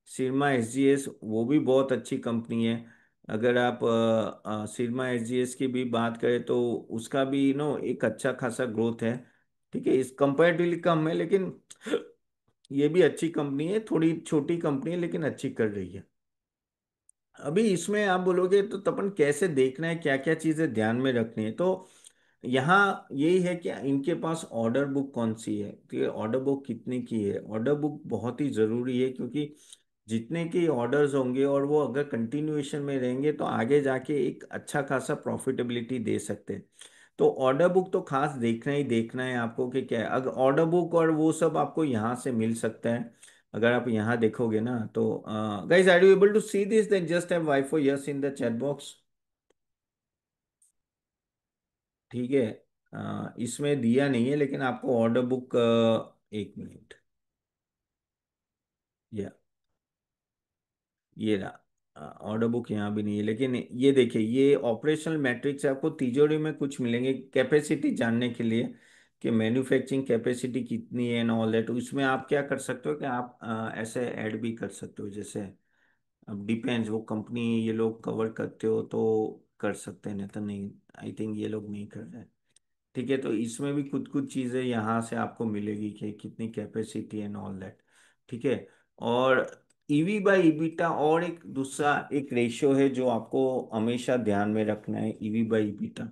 सिरमा एसजीएस, वो भी बहुत अच्छी कंपनी है। अगर आप सिरमा एसजीएस की भी बात करें तो उसका भी एक अच्छा खासा ग्रोथ है। ठीक है, इस कंपैरेटिवली कम है, लेकिन ये भी अच्छी कंपनी है। थोड़ी छोटी कंपनी है लेकिन अच्छी कर रही है। अभी इसमें आप बोलोगे तो तपन कैसे देखना है, क्या क्या चीजें ध्यान में रखनी है। तो यहाँ यही है कि इनके पास ऑर्डर बुक कौन सी है, तो ये ऑर्डर बुक कितने की है। ऑर्डर बुक बहुत ही ज़रूरी है, क्योंकि जितने की ऑर्डर्स होंगे और वो अगर कंटिन्यूएशन में रहेंगे तो आगे जाके एक अच्छा खासा प्रॉफिटेबिलिटी दे सकते हैं। तो ऑर्डर बुक तो खास देखना ही देखना है आपको कि क्या है। अगर ऑर्डर बुक और वो सब आपको यहाँ से मिल सकता है, अगर आप यहाँ देखोगे ना तो guys, are you able to see this, then just have Y for yes in the chat box. ठीक है। इसमें दिया नहीं है, लेकिन आपको ऑर्डर बुक, एक मिनट, या ये रहा ऑर्डर बुक। यहाँ भी नहीं है, लेकिन ये देखिए, ये ऑपरेशनल मैट्रिक्स है। आपको तिजोरी में कुछ मिलेंगे कैपेसिटी जानने के लिए कि मैन्युफैक्चरिंग कैपेसिटी कितनी है एंड ऑल दैट। उसमें आप क्या कर सकते हो कि आप ऐसे ऐड भी कर सकते हो, जैसे अब डिपेंड्स, वो कंपनी ये लोग कवर करते हो तो कर सकते हैं, नहीं तो नहीं। आई थिंक ये लोग नहीं कर रहे हैं। ठीक है, तो इसमें भी कुछ कुछ चीज़ें यहाँ से आपको मिलेगी कि कितनी कैपेसिटी एंड ऑल दैट। ठीक है। और ईवी बाई ईबिटा, और एक दूसरा एक रेशियो है जो आपको हमेशा ध्यान में रखना है, ईवी बाई ईबिटा,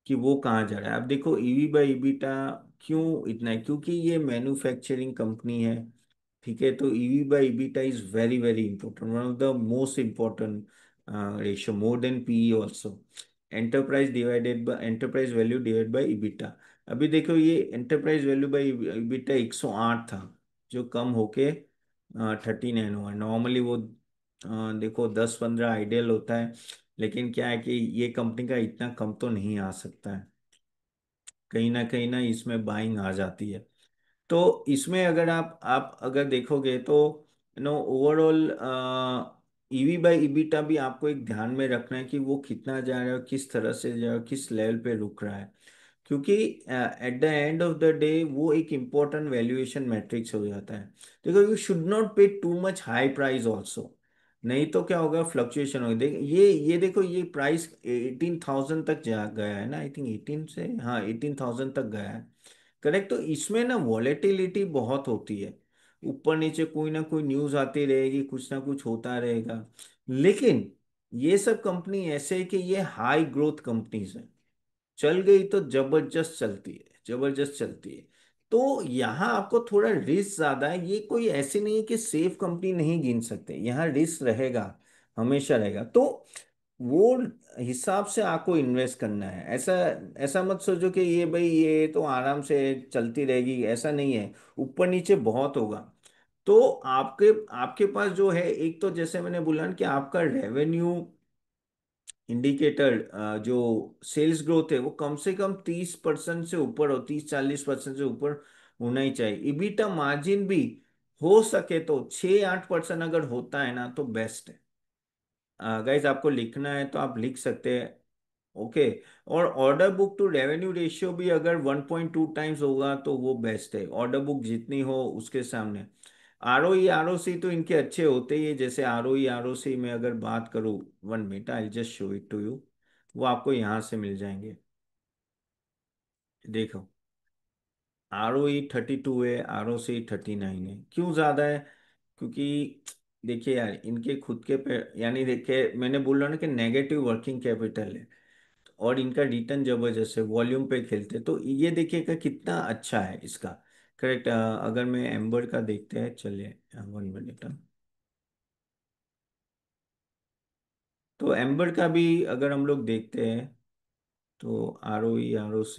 कि वो कहाँ जा रहा है। अब देखो, ईवी बाई ईबिटा क्यों इतना है, क्योंकि ये मैन्युफैक्चरिंग कंपनी है। ठीक है, तो EV by EBITDA is very very important, one of the most important ratio, more than PE also. Enterprise value divide by EBITDA. अभी देखो, ये एंटरप्राइज वैल्यू बाई ईबिटा 108 था, जो कम होके 39 हुआ। नॉर्मली वो देखो 10-15 आइडियल होता है, लेकिन क्या है कि ये कंपनी का इतना कम तो नहीं आ सकता है। कहीं ना इसमें बाइंग आ जाती है। तो इसमें अगर आप अगर देखोगे तो ओवरऑल ईवी बाई ईबिटा भी आपको एक ध्यान में रखना है कि वो कितना जा रहा है, किस तरह से जा रहा है, किस लेवल पे रुक रहा है। क्योंकि at the end of the day वो एक इम्पोर्टेंट वैल्यूएशन मैट्रिक्स हो जाता है। देखो, यू शुड नॉट पे too much high price also, नहीं तो क्या होगा, फ्लक्चुएशन होगा। देख, ये देखो, ये प्राइस 18,000 तक जा गया है ना, आई थिंक 18 से, हाँ 18,000 तक गया है। करेक्ट। तो इसमें ना वॉलेटिलिटी बहुत होती है, ऊपर नीचे कोई ना कोई न्यूज आती रहेगी, कुछ ना कुछ होता रहेगा। लेकिन ये सब कंपनी ऐसे है कि ये हाई ग्रोथ कंपनीज है, चल गई तो जबरदस्त चलती है, जबरदस्त चलती है। तो यहाँ आपको थोड़ा रिस्क ज्यादा है। ये कोई ऐसे नहीं है कि सेफ कंपनी नहीं गिन सकते, यहाँ रिस्क रहेगा, हमेशा रहेगा। तो वो हिसाब से आपको इन्वेस्ट करना है। ऐसा ऐसा मत सोचो कि ये भाई ये तो आराम से चलती रहेगी, ऐसा नहीं है। ऊपर नीचे बहुत होगा। तो आपके आपके पास जो है, एक तो जैसे मैंने बोला ना कि आपका रेवेन्यू इंडिकेटर, जो सेल्स ग्रोथ है, वो कम से कम 30% से ऊपर हो, 30-40% से ऊपर होना ही चाहिए। इबिटा मार्जिन भी हो सके तो 6-8% अगर होता है ना तो बेस्ट है। गाइज, आपको लिखना है तो आप लिख सकते हैं। ओके। और order book to revenue ratio भी अगर 1.2 टाइम्स होगा तो वो बेस्ट है, ऑर्डर बुक जितनी हो उसके सामने। आर ओ सी तो इनके अच्छे होते ही है, जैसे आर ओ सी में अगर बात करूँ, 1 minute, I just show it to you. वो आपको यहाँ से मिल जाएंगे। देखो, ROE 32 है, ROC 39 है। क्यों ज़्यादा है? क्योंकि देखिए यार, इनके खुद के पे, यानी देखिए मैंने बोल रहा ना कि नेगेटिव वर्किंग कैपिटल है, और इनका रिटर्न जबरदस्त है, वॉल्यूम पे खेलते हैं। तो ये देखिएगा कितना अच्छा है इसका। करेक्ट। अगर मैं एम्बर का देखते हैं, चलिए 1 मिनट। तो एम्बर का भी अगर हम लोग देखते हैं तो ROE ROC,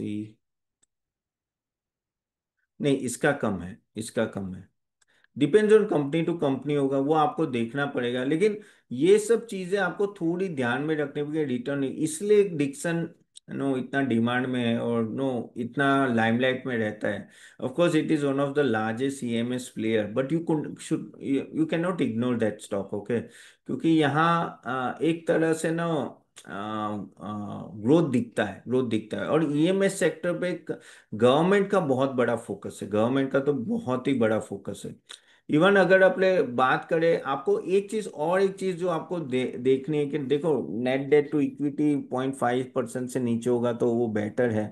नहीं इसका कम है, इसका कम है। Depends on company to company होगा, वो आपको देखना पड़ेगा। लेकिन ये सब चीजें आपको थोड़ी ध्यान में रखने पड़ेगी, रिटर्न, इसलिए डिक्सन नो इतना डिमांड में है और नो इतना लाइमलाइट में रहता है। Of course it is one of the largest CMS player, but you should, you can not ignore that stock. Okay, क्योंकि यहाँ एक तरह से ना ग्रोथ दिखता है, ग्रोथ दिखता है। और EMS सेक्टर पे गवर्नमेंट का बहुत बड़ा फोकस है, गवर्नमेंट का तो बहुत ही बड़ा फोकस है। इवन अगर अपने बात करें, आपको एक चीज, और एक चीज जो आपको देखनी है कि देखो, नेट डेट टू इक्विटी 0.5% से नीचे होगा तो वो बेटर है।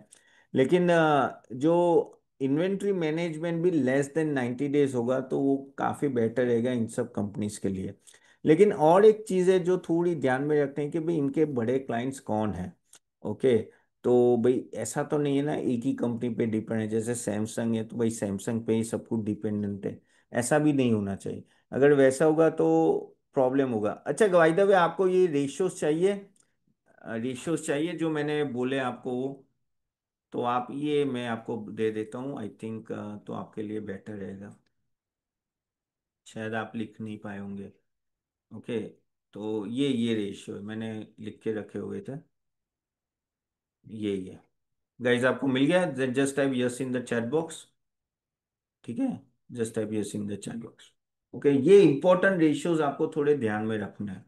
लेकिन जो इन्वेंट्री मैनेजमेंट भी लेस देन 90 डेज होगा तो वो काफी बेटर रहेगा इन सब कंपनीज के लिए। लेकिन और एक चीज है जो थोड़ी ध्यान में रखते हैं कि भाई इनके बड़े क्लाइंट्स कौन हैं। ओके। तो भाई ऐसा तो नहीं है ना एक ही कंपनी पे डिपेंड है, जैसे सैमसंग है तो भाई सैमसंग पे ही सब कुछ डिपेंडेंट है। ऐसा भी नहीं होना चाहिए। अगर वैसा होगा तो प्रॉब्लम होगा। अच्छा बाय द वे, आपको ये रेशियोज चाहिए? रेशियोज चाहिए जो मैंने बोले आपको वो? तो आप ये मैं आपको दे देता हूँ आई थिंक, तो आपके लिए बेटर रहेगा। शायद आप लिख नहीं पाए होंगे। ओके, तो ये रेशियो है, मैंने लिख के रखे हुए थे। ये गाइस आपको मिल गया? Just type yes in the chat box. ठीक है, just type yes in the chat box. Okay, ये इंपॉर्टेंट रेशियोज आपको थोड़े ध्यान में रखना है।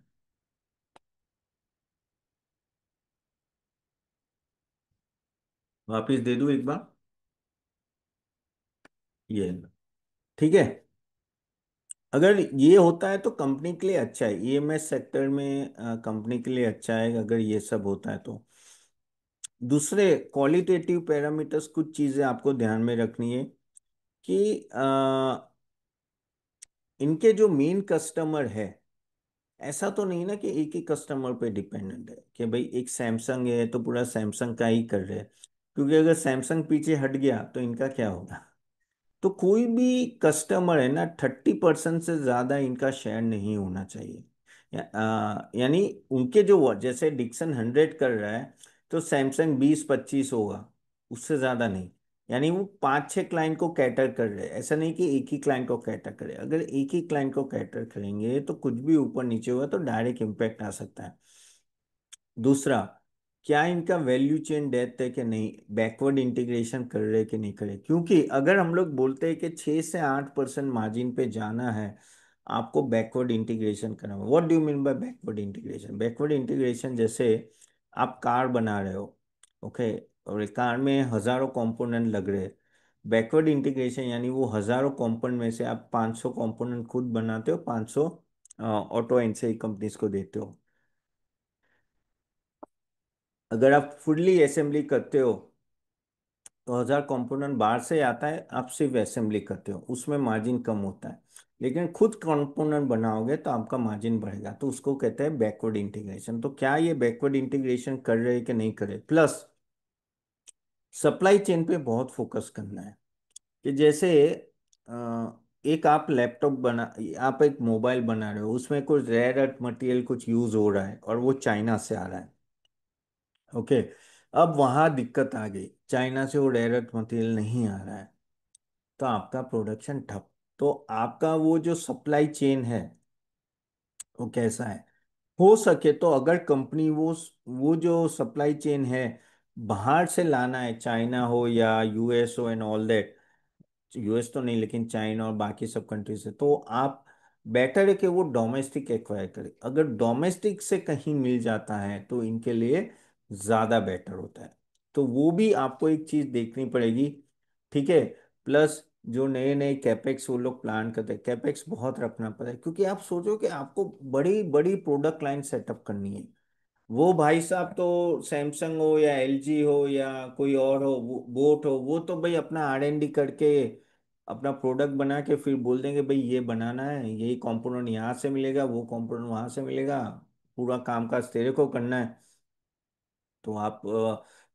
वापिस दे दूं एक बार? ये ठीक है। अगर ये होता है तो कंपनी के लिए अच्छा है, ईएमएस सेक्टर में कंपनी के लिए अच्छा है अगर ये सब होता है तो। दूसरे क्वालिटेटिव पैरामीटर्स, कुछ चीजें आपको ध्यान में रखनी है कि इनके जो मेन कस्टमर है, ऐसा तो नहीं ना कि एक ही कस्टमर पे डिपेंडेंट है कि भाई एक सैमसंग है तो पूरा सैमसंग का ही कर रहे हैं। क्योंकि अगर सैमसंग पीछे हट गया तो इनका क्या होगा? तो कोई भी कस्टमर है ना, 30% से ज्यादा इनका शेयर नहीं होना चाहिए। यानी उनके जो जैसे डिक्सन 100 कर रहा है तो सैमसंग 20-25 होगा, उससे ज्यादा नहीं। यानी वो 5-6 क्लाइंट को कैटर कर रहे हैं, ऐसा नहीं कि एक ही क्लाइंट को कैटर करे। अगर एक ही क्लाइंट को कैटर करेंगे तो कुछ भी ऊपर नीचे हुआ तो डायरेक्ट इम्पैक्ट आ सकता है। दूसरा, क्या इनका वैल्यू चेन डेप्थ है कि नहीं, बैकवर्ड इंटीग्रेशन कर रहे कि नहीं करे। क्योंकि अगर हम लोग बोलते हैं कि 6 से 8% मार्जिन पे जाना है, आपको बैकवर्ड इंटीग्रेशन करना होगा। What do you mean by backward integration? Backward integration जैसे आप कार बना रहे हो, ओके, और एक कार में हजारों कंपोनेंट लग रहे हैं। बैकवर्ड इंटीग्रेशन यानी वो हजारों कंपोनेंट में से आप 500 कंपोनेंट खुद बनाते हो, 500 ऑटो एनसीआई कंपनीज को देते हो। अगर आप फुल्ली असेंबली करते हो तो 1000 कंपोनेंट बाहर से आता है, आप सिर्फ असेंबली करते हो, उसमें मार्जिन कम होता है। लेकिन खुद कंपोनेंट बनाओगे तो आपका मार्जिन बढ़ेगा, तो उसको कहते हैं बैकवर्ड इंटीग्रेशन। तो क्या ये बैकवर्ड इंटीग्रेशन कर रहे हैं कि नहीं कर रहे? प्लस सप्लाई चेन पे बहुत फोकस करना है कि जैसे एक आप लैपटॉप बना, आप एक मोबाइल बना रहे हो, उसमें कुछ रेयर अर्थ मटेरियल कुछ यूज हो रहा है और वो चाइना से आ रहा है। ओके, अब वहां दिक्कत आ गई, चाइना से वो रेयर अर्थ मटेरियल नहीं आ रहा है, तो आपका प्रोडक्शन ठप। तो आपका वो जो सप्लाई चेन है वो कैसा है? हो सके तो अगर कंपनी वो जो सप्लाई चेन है बाहर से लाना है, चाइना हो या यूएस हो एंड ऑल दैट, यूएस तो नहीं लेकिन चाइना और बाकी सब कंट्री से, तो आप बेटर है कि वो डोमेस्टिक एक्वायर करे। अगर डोमेस्टिक से कहीं मिल जाता है तो इनके लिए ज़्यादा बेटर होता है। तो वो भी आपको एक चीज़ देखनी पड़ेगी। ठीक है। प्लस जो नए नए कैपेक्स वो लोग प्लान करते हैं, कैपेक्स बहुत रखना पड़ता है, क्योंकि आप सोचो कि आपको बड़ी बड़ी प्रोडक्ट लाइन सेटअप करनी है। वो भाई साहब तो सैमसंग हो या एलजी हो या कोई और हो, वो बोट हो, वो तो भाई अपना आर एन डी करके अपना प्रोडक्ट बना के फिर बोल देंगे भाई ये बनाना है, यही कंपोनेंट यहाँ से मिलेगा, वो कंपोनेंट वहां से मिलेगा, पूरा काम काज तेरे को करना है। तो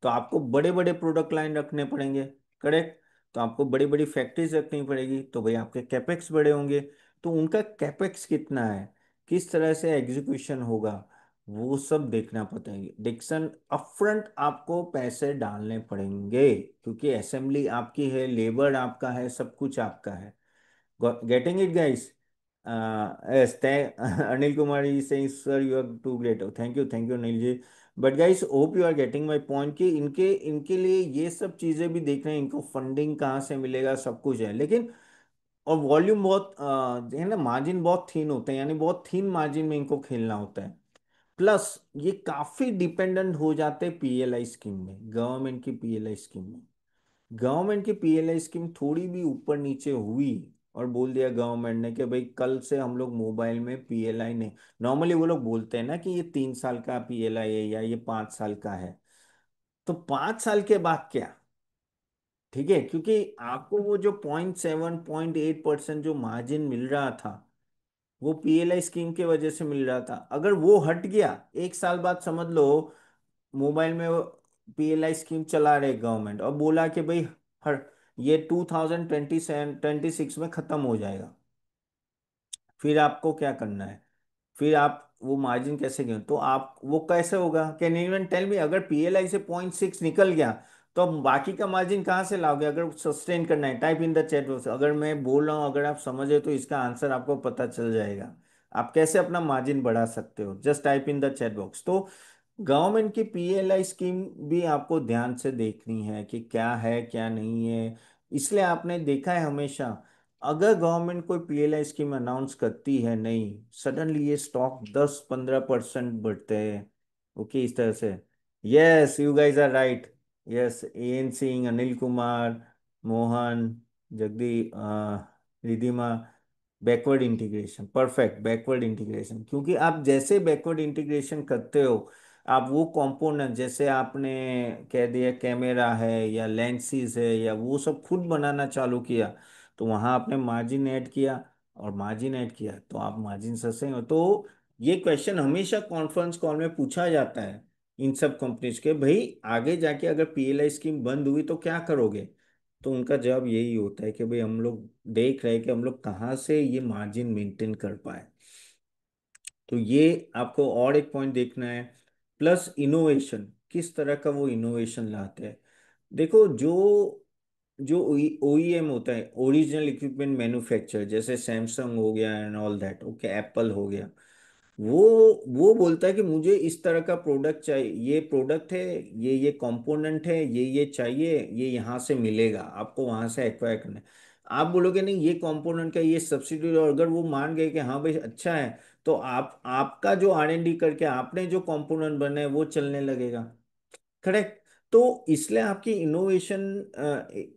तो आपको बड़े बड़े प्रोडक्ट लाइन रखने पड़ेंगे। करेक्ट। तो आपको बड़ी बड़ी फैक्ट्रीज रखनी पड़ेगी, तो भाई आपके कैपेक्स बड़े होंगे। तो उनका कैपेक्स कितना है, किस तरह से एग्जीक्यूशन होगा, वो सब देखना पड़ता है। डिक्सन अपफ्रंट आपको पैसे डालने पड़ेंगे, क्योंकि असेंबली आपकी है, लेबर आपका है, सब कुछ आपका है। Getting it, guys? Yes, thank Anil Kumar is saying, sir, you are too great. Oh, thank you, Anil ji. But guys hope you are getting my point कि इनके इनके लिए ये सब चीजें भी देखना है, इनको फंडिंग कहाँ से मिलेगा, सब कुछ है। लेकिन और वॉल्यूम बहुत है ना, मार्जिन बहुत थीन होते हैं, यानी बहुत थीन मार्जिन में इनको खेलना होता है। प्लस ये काफी डिपेंडेंट हो जाते हैं पीएलआई स्कीम में, गवर्नमेंट की पीएलआई स्कीम में। गवर्नमेंट की पीएलआई स्कीम थोड़ी भी ऊपर नीचे हुई और बोल दिया गवर्नमेंट ने कि भाई कल से हम लोग मोबाइल में पीएलआई नहीं, नॉर्मली वो लोग बोलते हैं ना कि ये 3 साल का पीएलआई है या ये 5 साल का है, तो 5 साल के बाद क्या? ठीक है, क्योंकि आपको वो जो 0.7 0.8% जो मार्जिन मिल रहा था वो पीएलआई स्कीम के वजह से मिल रहा था। अगर वो हट गया 1 साल बाद, समझ लो मोबाइल में पीएलआई स्कीम चला रहे गवर्नमेंट और बोला कि भाई हर ये 2027 26 में खत्म हो जाएगा, फिर आपको क्या करना है? फिर आप वो मार्जिन कैसे गिन, तो आप वो कैसे होगा? कैन इवन टेल मी, अगर पीएलआई से 0.6 निकल गया तो आप बाकी का मार्जिन कहाँ से लाओगे? अगर सस्टेन करना है, type in the chat box, अगर मैं बोल रहा हूँ अगर आप समझे तो इसका आंसर आपको पता चल जाएगा। आप कैसे अपना मार्जिन बढ़ा सकते हो, just type in the chat box. तो गवर्नमेंट की पीएलआई स्कीम भी आपको ध्यान से देखनी है कि क्या है क्या नहीं है। इसलिए आपने देखा है हमेशा, अगर गवर्नमेंट कोई पीएलआई स्कीम अनाउंस करती है नहीं, सडनली ये स्टॉक 10-15% बढ़ते हैं। ओके, इस तरह से। Yes, you guys are right. Yes, N Singh, Anil Kumar, Mohan, Jagdi, Ridhima. Backward integration, perfect, backward integration, क्योंकि आप जैसे बैकवर्ड इंटीग्रेशन करते हो, आप वो कंपोनेंट जैसे आपने कह दिया कैमरा है या लेंसेज है या वो सब खुद बनाना चालू किया, तो वहां आपने मार्जिन ऐड किया, और मार्जिन ऐड किया तो आप मार्जिन सस्ते हो। तो ये क्वेश्चन हमेशा कॉन्फ्रेंस कॉल में पूछा जाता है इन सब कंपनीज के, भाई आगे जाके अगर पीएलआई स्कीम बंद हुई तो क्या करोगे? तो उनका जवाब यही होता है कि भाई हम लोग देख रहे हैं कि हम लोग कहाँ से ये मार्जिन मेंटेन कर पाए। तो ये आपको और एक पॉइंट देखना है। प्लस इनोवेशन, किस तरह का वो इनोवेशन लाते हैं। देखो, जो जो ओईएम होता है, ओरिजिनल इक्विपमेंट मैन्युफैक्चरर, जैसे सैमसंग हो गया and all that, okay, Apple हो गया, वो वो बोलता है कि मुझे इस तरह का प्रोडक्ट चाहिए, ये प्रोडक्ट है, ये कंपोनेंट है, ये चाहिए, ये यहाँ से मिलेगा, आपको वहां से एक्वायर करना है। आप बोलोगे नहीं ये कंपोनेंट का ये सब्सिडी, और अगर वो मान गए कि हाँ भाई अच्छा है, तो आप आपका जो R&D करके आपने जो कंपोनेंट बने वो चलने लगेगा। करेक्ट। तो इसलिए आपकी इनोवेशन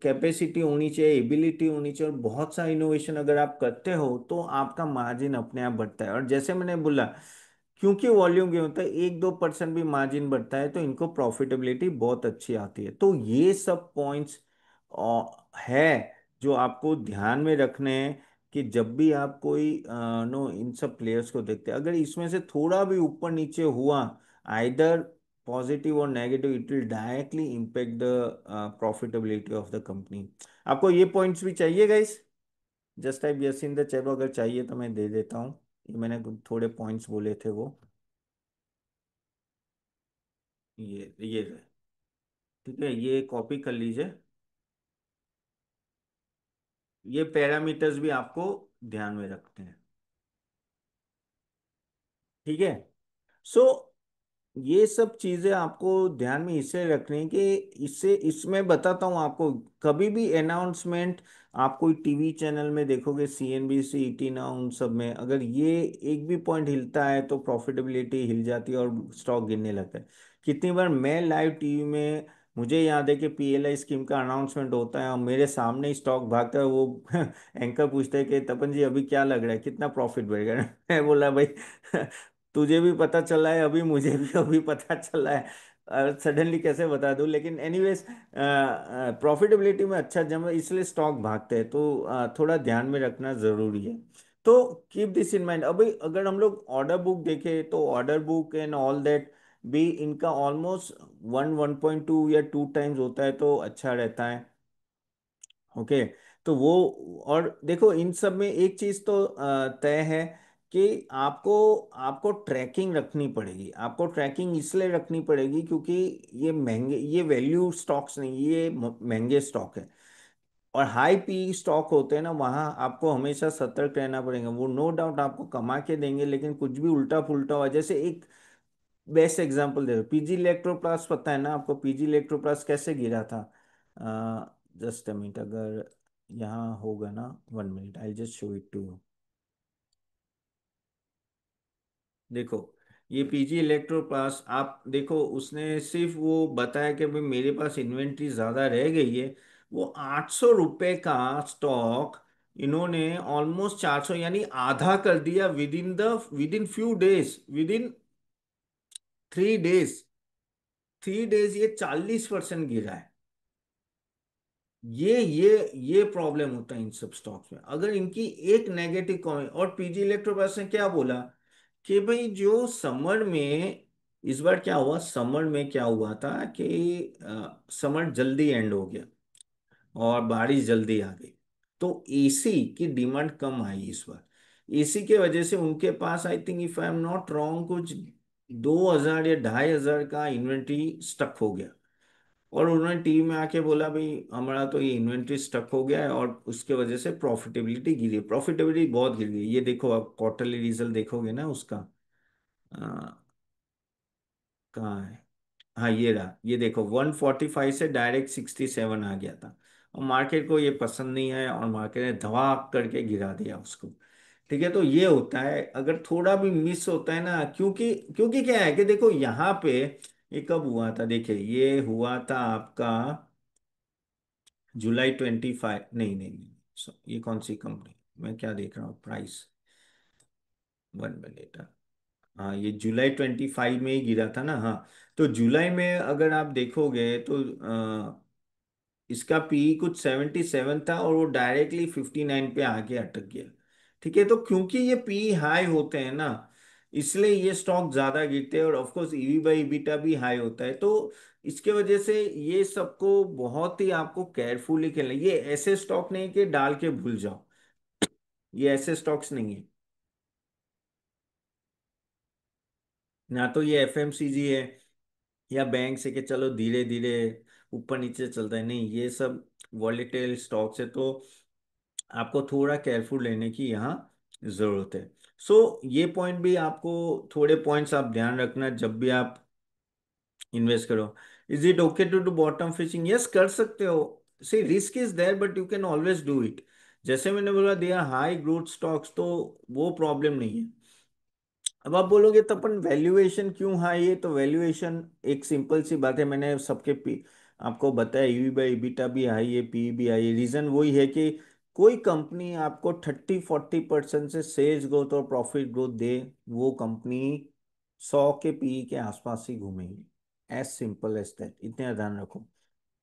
कैपेसिटी होनी चाहिए, एबिलिटी होनी चाहिए, और बहुत सा इनोवेशन अगर आप करते हो तो आपका मार्जिन अपने आप बढ़ता है। और जैसे मैंने बोला, क्योंकि वॉल्यूम गेन होता है, 1-2% भी मार्जिन बढ़ता है तो इनको प्रॉफिटेबिलिटी बहुत अच्छी आती है। तो ये सब पॉइंट्स है जो आपको ध्यान में रखने हैं कि जब भी आप कोई नो इन सब प्लेयर्स को देखते हैं, अगर इसमें से थोड़ा भी ऊपर नीचे हुआ, आइदर पॉजिटिव और negative, it will directly impact the profitability of the company. आपको ये पॉइंट्स भी चाहिए guys? Just type yes in the chat, अगर चाहिए तो मैं दे देता हूँ। ये मैंने थोड़े पॉइंट्स बोले थे वो, ये रहे। ठीक है, ये कॉपी कर लीजिए। ये पैरामीटर्स भी आपको ध्यान में रखते हैं। ठीक है। सो ये सब चीजें आपको ध्यान में इससे रखनी है कि इससे इसमें बताता हूँ आपको, कभी भी अनाउंसमेंट आप कोई टीवी चैनल में देखोगे, CNBC, ET नाउ, उन सब में अगर ये एक भी पॉइंट हिलता है तो प्रॉफिटेबिलिटी हिल जाती है और स्टॉक गिरने लगता है। कितनी बार मैं लाइव टीवी में, मुझे याद है कि पीएलआई स्कीम का अनाउंसमेंट होता है और मेरे सामने ही स्टॉक भागता है, वो एंकर पूछता है कि तपन जी अभी क्या लग रहा है, कितना प्रॉफिट बढ़ेगा? मैं बोला भाई तुझे भी पता चला है अभी, मुझे भी अभी पता चला है, सडनली कैसे बता दूं? लेकिन एनीवेज, प्रॉफिटेबिलिटी में अच्छा जम, इसलिए स्टॉक भागते हैं, तो थोड़ा ध्यान में रखना जरूरी है। तो कीप दिस इन माइंड। अभी अगर हम लोग ऑर्डर बुक देखें तो order book and all that भी इनका ऑलमोस्ट 1.2 या 2 टाइम्स होता है, तो अच्छा रहता है। ओके। तो वो, और देखो इन सब में एक चीज तो तय है कि आपको आपको ट्रैकिंग रखनी पड़ेगी। आपको ट्रैकिंग इसलिए रखनी पड़ेगी क्योंकि ये महंगे, ये वैल्यू स्टॉक्स नहीं, ये महंगे स्टॉक है। और हाई पी स्टॉक होते हैं ना, वहां आपको हमेशा सतर्क रहना पड़ेगा। वो नो डाउट आपको कमा के देंगे, लेकिन कुछ भी उल्टा पुल्टा हुआ, जैसे एक बेस्ट एग्जांपल दे दो, पीजी इलेक्ट्रोप्लास, पता है ना आपको पीजी इलेक्ट्रोप्लास कैसे गिरा था? जस्ट अ मिनट, अगर यहाँ होगा ना, 1 minute, I just show it to. देखो, ये पीजी इलेक्ट्रोप्लास आप देखो, उसने सिर्फ वो बताया कि भाई मेरे पास इन्वेंट्री ज्यादा रह गई है। वो 800 रुपए का स्टॉक इन्होंने ऑलमोस्ट 400, यानी आधा कर दिया with in few days, with in 3 days. 3 days ये 40% गिरा है। ये प्रॉब्लम होता है इन सब स्टॉक्स में, अगर इनकी एक नेगेटिव कॉमेंट। और पीजी इलेक्ट्रोप्लस ने क्या बोला कि भाई जो समर में इस बार क्या हुआ, समर में क्या हुआ था कि समर जल्दी एंड हो गया और बारिश जल्दी आ गई, तो एसी की डिमांड कम आई इस बार। एसी के वजह से उनके पास I think if I am not wrong कुछ 2,000 या 2,500 का इन्वेंट्री स्टक हो गया। और उन्होंने टीवी में आके बोला भाई हमारा तो ये इन्वेंट्री स्टक हो गया है और उसके वजह से प्रॉफिटेबिलिटी गिरी, प्रॉफिटेबिलिटी बहुत गिर गई। ये देखो आप क्वार्टरली रिजल्ट देखोगे ना उसका, कहाँ है, हाँ ये रहा, ये देखो 145 से डायरेक्ट 67 आ गया था। और मार्केट को ये पसंद नहीं है और मार्केट ने धमाक करके गिरा दिया उसको। ठीक है, तो ये होता है अगर थोड़ा भी मिस होता है ना, क्योंकि क्योंकि क्या है कि देखो यहाँ पे ये कब हुआ था, देखिए ये हुआ था आपका जुलाई 25, नहीं नहीं नहीं, ये कौन सी कंपनी, मैं क्या देख रहा हूँ प्राइस, 1 मिनट। हाँ ये जुलाई 25 में ही गिरा था ना, हाँ। तो जुलाई में अगर आप देखोगे तो इसका पी कुछ 77 था और वो डायरेक्टली 59 पे आके अटक गया। ठीक है, तो क्योंकि ये पी हाई होते हैं ना, इसलिए ये स्टॉक ज्यादा गिरते हैं और of course EV by EBITDA भी हाई होता है, तो इसके वजह से ये सबको बहुत ही आपको केयरफुली खेलना, ये ऐसे स्टॉक नहीं कि डाल के भूल जाओ, ये ऐसे स्टॉक्स नहीं है। ना तो ये एफएमसीजी है या बैंक से कि चलो धीरे धीरे ऊपर नीचे चलता है, नहीं ये सब वॉलेटाइल स्टॉक्स है, तो आपको थोड़ा केयरफुल रहने की यहाँ जरूरत है। सो ये पॉइंट भी आपको, थोड़े पॉइंट्स आप ध्यान रखना जब भी आप इन्वेस्ट करो। Is it okay to do bottom fishing? Yes, कर सकते हो। See risk is there but you can always do it. जैसे मैंने बोला दिया हाई ग्रोथ स्टॉक्स, तो वो प्रॉब्लम नहीं है। अब आप बोलोगे तो अपन वैल्यूएशन क्यों हाई है, तो वैल्यूएशन एक सिंपल सी बात है, मैंने सबके पी आपको बताया, ईवी बाई ईबिटा भी हाई है, पी भी हाई है। रीजन वही है कि कोई कंपनी आपको 30-40% से सेल्स ग्रोथ और प्रॉफिट ग्रोथ दे, वो कंपनी 100 के पी के आसपास ही घूमेगी। एज सिंपल एज दैट, इतना ध्यान रखो।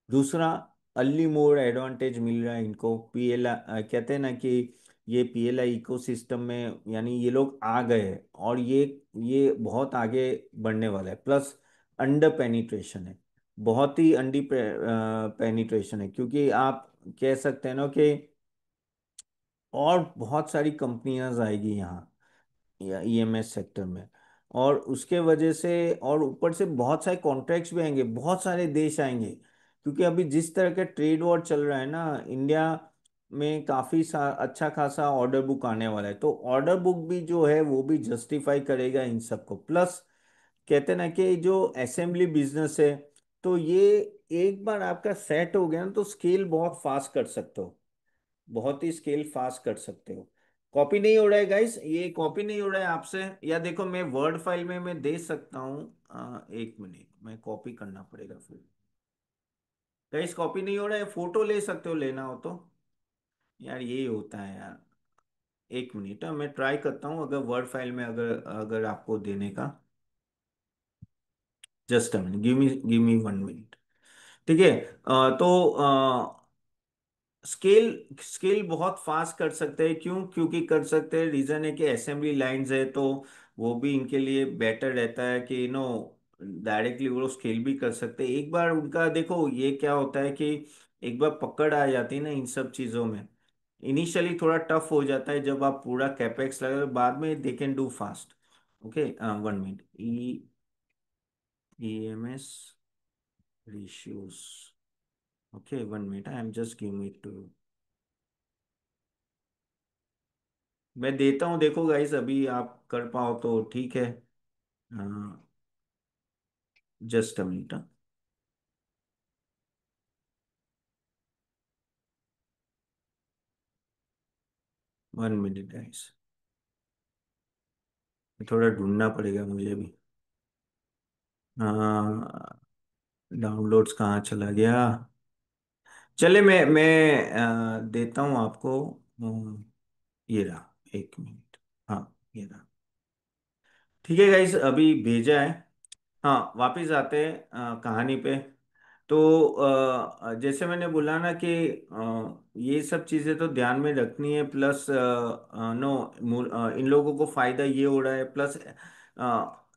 दूसरा, अर्ली मोड एडवांटेज मिल रहा है इनको, पीएलआई कहते हैं ना कि ये पीएलआई इकोसिस्टम में, यानी ये लोग आ गए हैं और ये बहुत आगे बढ़ने वाला है। प्लस अंडर पेनिट्रेशन है, बहुत ही अंडी पेनिट्रेशन है, क्योंकि आप कह सकते हैं ना कि और बहुत सारी कंपनियां आएगी यहाँ या ईएमएस सेक्टर में, और उसके वजह से और ऊपर से बहुत सारे कॉन्ट्रैक्ट्स भी आएंगे, बहुत सारे देश आएंगे, क्योंकि अभी जिस तरह का ट्रेड वॉर चल रहा है ना इंडिया में, काफी अच्छा खासा ऑर्डर बुक आने वाला है, तो ऑर्डर बुक भी जो है वो भी जस्टिफाई करेगा इन सबको। प्लस कहते हैं ना कि जो असेंबली बिजनेस है, तो ये एक बार आपका सेट हो गया ना तो स्केल बहुत फास्ट कर सकते हो, बहुत ही स्केल फास्ट कर सकते हो। कॉपी नहीं हो रहा है गाइस, ये कॉपी नहीं हो रहा है आपसे, या देखो मैं वर्ड फाइल में मैं दे सकता हूँ, 1 मिनट मैं कॉपी करना पड़ेगा फिर। गाइस कॉपी नहीं हो रहा है, फोटो ले सकते हो लेना हो तो। यार यही होता है यार। 1 मिनट, मैं ट्राई करता हूँ अगर वर्ड फाइल में अगर अगर आपको देने का। Just a minute, give me 1 minute. ठीक है, तो स्केल स्केल बहुत फास्ट कर सकते हैं, क्यों, क्योंकि कर सकते हैं रीजन है कि असेंबली लाइंस है, तो वो भी इनके लिए बेटर रहता है कि डायरेक्टली वो स्केल भी कर सकते हैं। एक बार उनका देखो ये क्या होता है कि एक बार पकड़ आ जाती है ना इन सब चीजों में, इनिशियली थोड़ा टफ हो जाता है जब आप पूरा कैपेक्स लगा, बाद में they can do fast. Okay, 1 minute, EMS ratios. Okay 1 minute, I am just giving it to. मैं देता हूँ, देखो गाइस अभी आप कर पाओ तो ठीक है। Just a minute, 1 minute guys, थोड़ा ढूंढना पड़ेगा मुझे भी। डाउनलोड्स कहाँ चला गया। चले मैं देता हूँ आपको। ये रहा, 1 मिनट। हाँ ये रहा। ठीक है गाइस, अभी भेजा है। हाँ वापिस आते हैं कहानी पे। तो जैसे मैंने बोला ना कि ये सब चीज़ें तो ध्यान में रखनी है, प्लस नो इन लोगों को फायदा ये हो रहा है, प्लस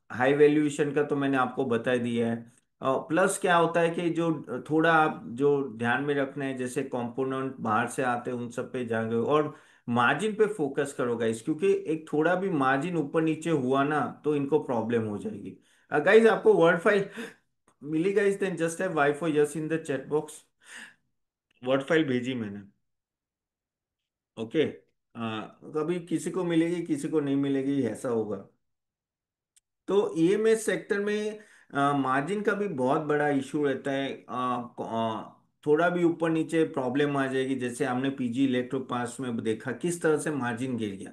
हाई वैल्यूएशन का तो मैंने आपको बता दिया है। प्लस क्या होता है कि जो थोड़ा आप जो ध्यान में रखना है, जैसे कंपोनेंट बाहर से आते हैं उन सब पे जाओगे, और मार्जिन पे फोकस करो गाइस, क्योंकि एक थोड़ा भी मार्जिन ऊपर नीचे हुआ ना तो इनको प्रॉब्लम हो जाएगी। गाइस आपको वर्ड फाइल मिली guys, then just have Y for yes in the chat box. Word file भेजी मैंने। ओके। कभी किसी को मिलेगी किसी को नहीं मिलेगी, ऐसा होगा। तो ईएमएस सेक्टर में मार्जिन का भी बहुत बड़ा इशू रहता है। थोड़ा भी ऊपर नीचे प्रॉब्लम आ जाएगी, जैसे हमने पीजी इलेक्ट्रो पास में देखा किस तरह से मार्जिन गिर गया।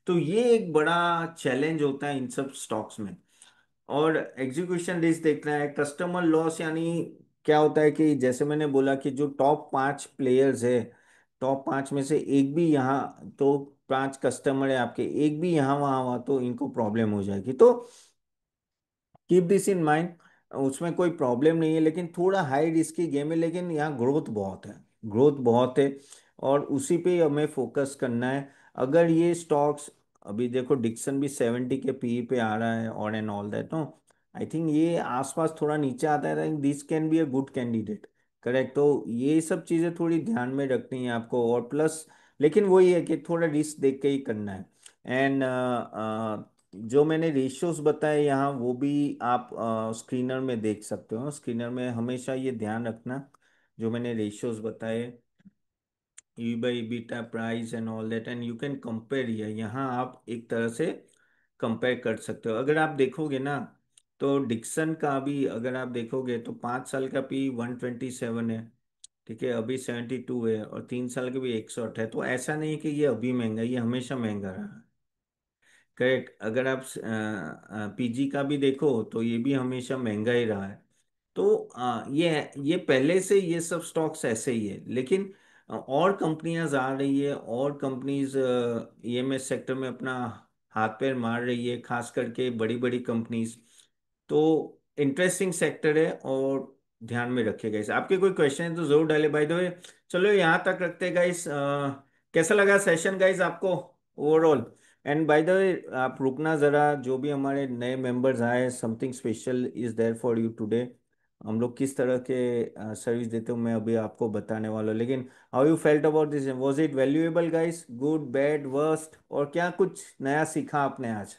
तो ये एक बड़ा चैलेंज होता है इन सब स्टॉक्स में। और एग्जीक्यूशन रिस्क देखना है, कस्टमर लॉस, यानी क्या होता है कि जैसे मैंने बोला कि जो टॉप 5 प्लेयर्स है, टॉप 5 में से एक भी यहाँ तो 5 कस्टमर है आपके, एक भी यहाँ वहाँ हुआ तो इनको प्रॉब्लम हो जाएगी। तो कीप दिस इन माइंड। उसमें कोई प्रॉब्लम नहीं है, लेकिन थोड़ा हाई रिस्क की गेम है, लेकिन यहाँ ग्रोथ बहुत है। ग्रोथ बहुत है, और उसी पे हमें फोकस करना है। अगर ये स्टॉक्स, अभी देखो डिक्सन भी 70 के पी पे आ रहा है, और and all that no, I think ये आसपास थोड़ा नीचे आता है, this can be a good candidate. Correct. तो ये सब चीज़ें थोड़ी ध्यान में रखनी है आपको, और प्लस लेकिन वही है कि थोड़ा रिस्क देख के ही करना है। एंड जो मैंने रेशियोज बताए यहाँ, वो भी आप स्क्रीनर में देख सकते हो। स्क्रीनर में हमेशा ये ध्यान रखना, जो मैंने रेशियोज बताए, E by beta price and all that, and you can compare. यहाँ आप एक तरह से कंपेयर कर सकते हो। अगर आप देखोगे ना, तो डिक्सन का भी अगर आप देखोगे तो 5 साल का पी 127 है, ठीक है, अभी 72 है, और 3 साल के भी 108 है। तो ऐसा नहीं है कि ये अभी महंगा है, ये हमेशा महंगा रहा है। करेक्ट। अगर आप पीजी का भी देखो तो ये भी हमेशा महंगा ही रहा है। तो ये पहले से ये सब स्टॉक्स ऐसे ही है, लेकिन और कंपनियां आ रही है, और कंपनीज ईएमएस सेक्टर में अपना हाथ पैर मार रही है, खास करके बड़ी बड़ी कंपनीज। तो इंटरेस्टिंग सेक्टर है, और ध्यान में रखिएगा इसे। आपके कोई क्वेश्चन है तो जरूर डाले बाय द वे। चलो यहाँ तक रखते हैं गाइस। कैसा लगा सेशन गाइस आपको overall? And by the way, आप रुकना जरा, जो भी हमारे नए मेंबर्स आए, something special is there for you today. हम लोग किस तरह के सर्विस देते हो मैं अभी आपको बताने वाला हूँ, लेकिन how you felt about this? Was it valuable guys? Good, bad, worst? और क्या कुछ नया सीखा आपने आज?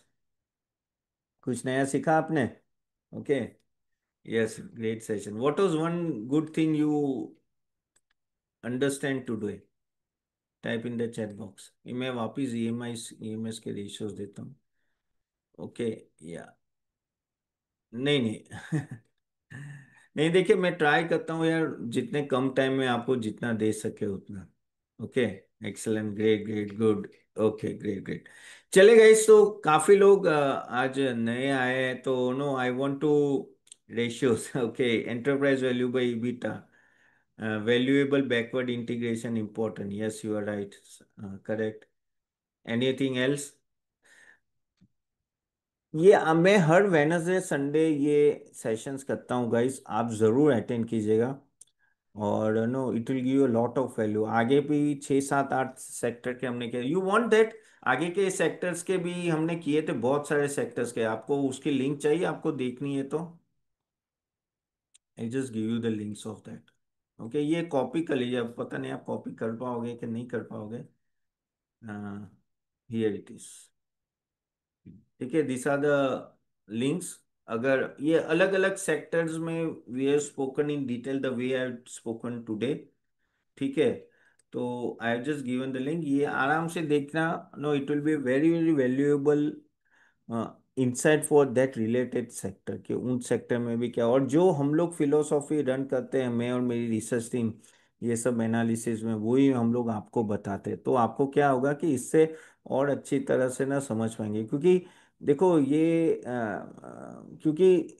कुछ नया सीखा आपने? Okay. Yes, great session. What was one good thing you understand today? Type in the chat box. मैं वापिस ईएमएस के रेशियोज देता हूँ। ओके। या नहीं नहीं नहीं, देखिए मैं ट्राई करता हूँ यार, जितने कम टाइम में आपको जितना दे सके उतना। Okay. Excellent, great great, good. Okay, great great. चले गए तो काफी लोग आज नए आए हैं, तो no I want to ratios. Okay. Enterprise value by EBITDA, valuable backward integration important, yes you are right, correct. Anything else? ये मैं हर वेनसडे संडे ये सेशंस करता हूँ गाइस, आप जरूर अटेंड कीजिएगा। और no it will give you lot of value. आगे भी 6 7 8 सेक्टर के हमने किया, यू वांट दैट? आगे के सेक्टर्स के भी हमने किए थे, बहुत सारे सेक्टर्स के। आपको उसकी लिंक चाहिए, आपको देखनी है तो I just give you the links of that. Okay, ये कॉपी कर लीजिए। अब पता नहीं आप कॉपी कर पाओगे कि नहीं कर पाओगे। Here it is. ठीक है, दिस आर द लिंक्स। अगर ये अलग अलग सेक्टर्स में we have spoken in detail the way I spoken today, ठीक है। तो I have just given the link, ये आराम से देखना। No it will be very very valuable insight for that related sector के, उन सेक्टर में भी क्या, और जो हम लोग फिलोसॉफी रन करते हैं, मैं और मेरी रिसर्च टीम, ये सब एनालिसिस में वही हम लोग आपको बताते हैं। तो आपको क्या होगा कि इससे और अच्छी तरह से ना समझ पाएंगे, क्योंकि देखो ये क्योंकि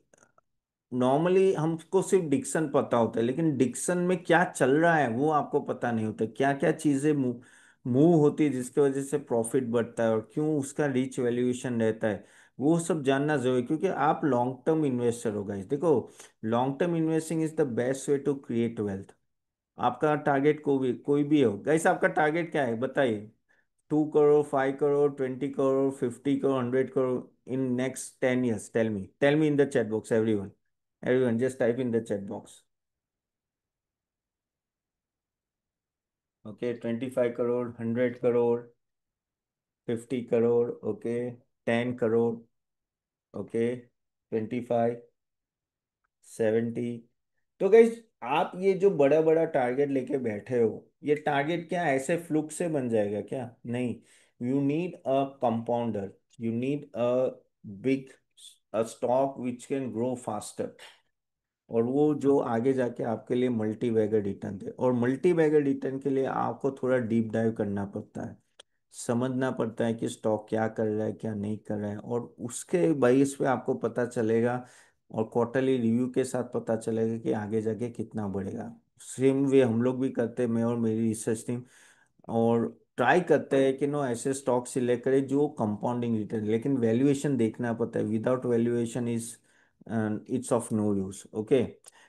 नॉर्मली हमको सिर्फ डिक्शन पता होता है, लेकिन डिक्शन में क्या चल रहा है वो आपको पता नहीं होता, क्या क्या चीजें मूव होती है जिसकी वजह से प्रॉफिट बढ़ता है, और क्यों उसका रीच वैल्यूएशन रहता है। वो सब जानना जरूरी है, क्योंकि आप लॉन्ग टर्म इन्वेस्टर हो गाइस। देखो, long term investing is the best way to create wealth. आपका टारगेट कोई भी हो गाइस, आपका टारगेट क्या है बताइए? 2 crore, 5 crore, 20 crore, 50 crore, 100 crore? in next 10 years? Tell me in the chat box, everyone just type in the chat box. Okay, 25 crore, 100 crore, 50 crore, okay, 10 crore, okay, 25, 70। तो guys आप ये जो बड़ा बड़ा टारगेट लेके बैठे हो, ये टारगेट क्या ऐसे फ्लुक से बन जाएगा क्या? नहीं। You need a compounder, you need a big stock which can grow faster, और वो जो आगे जाके आपके लिए मल्टी बैगर रिटर्न दे। और मल्टी बैगर रिटर्न के लिए आपको थोड़ा डीप डाइव करना पड़ता है, समझना पड़ता है कि स्टॉक क्या कर रहा है क्या नहीं कर रहा है, और उसके बेस पे आपको पता चलेगा, और क्वार्टरली रिव्यू के साथ पता चलेगा कि आगे जाके कितना बढ़ेगा। सेम वे हम लोग भी करते हैं, मैं और मेरी रिसर्च टीम, और ट्राई करते हैं कि नो ऐसे स्टॉक सिलेक्ट करें जो कंपाउंडिंग रिटर्न, लेकिन वैल्यूएशन देखना पड़ता है। Without valuation is it's of no use. Okay,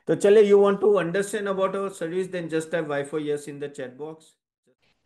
तो चले, you want to understand about our service, then just type Y for yes in the chat box.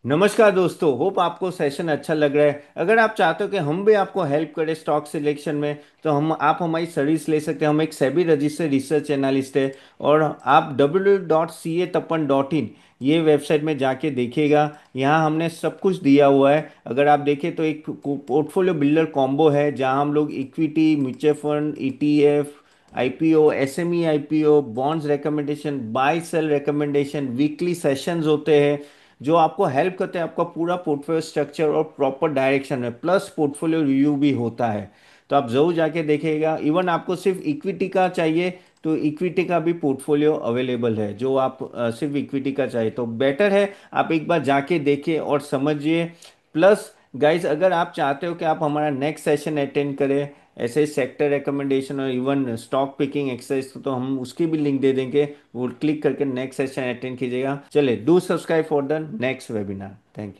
नमस्कार दोस्तों, होप आपको सेशन अच्छा लग रहा है। अगर आप चाहते हो कि हम भी आपको हेल्प करें स्टॉक सिलेक्शन में, तो हम आप हमारी सर्विस ले सकते हैं। हम एक सेबी रजिस्टर्ड रिसर्च एनालिस्ट है, और आप www.catapan.in ये वेबसाइट में जाके देखिएगा। यहाँ हमने सब कुछ दिया हुआ है। अगर आप देखें तो एक पोर्टफोलियो बिल्डर कॉम्बो है, जहाँ हम लोग equity, mutual fund, ETF, IPO, SME IPO, bonds recommendation, buy sell recommendation, weekly sessions होते हैं जो आपको हेल्प करते हैं आपका पूरा पोर्टफोलियो स्ट्रक्चर और प्रॉपर डायरेक्शन में, प्लस पोर्टफोलियो रिव्यू भी होता है। तो आप जरूर जाके देखिएगा। इवन आपको सिर्फ इक्विटी का चाहिए तो इक्विटी का भी पोर्टफोलियो अवेलेबल है, जो आप सिर्फ इक्विटी का चाहिए तो बेटर है आप एक बार जाके देखिए और समझिए। प्लस गाइज, अगर आप चाहते हो कि आप हमारा नेक्स्ट सेशन अटेंड करें ऐसे सेक्टर रिकमेंडेशन और इवन स्टॉक पिकिंग एक्सरसाइज, तो हम उसकी भी लिंक दे देंगे, वो क्लिक करके नेक्स्ट सेशन अटेंड कीजिएगा। चलिए, do subscribe for the next webinar. Thank you.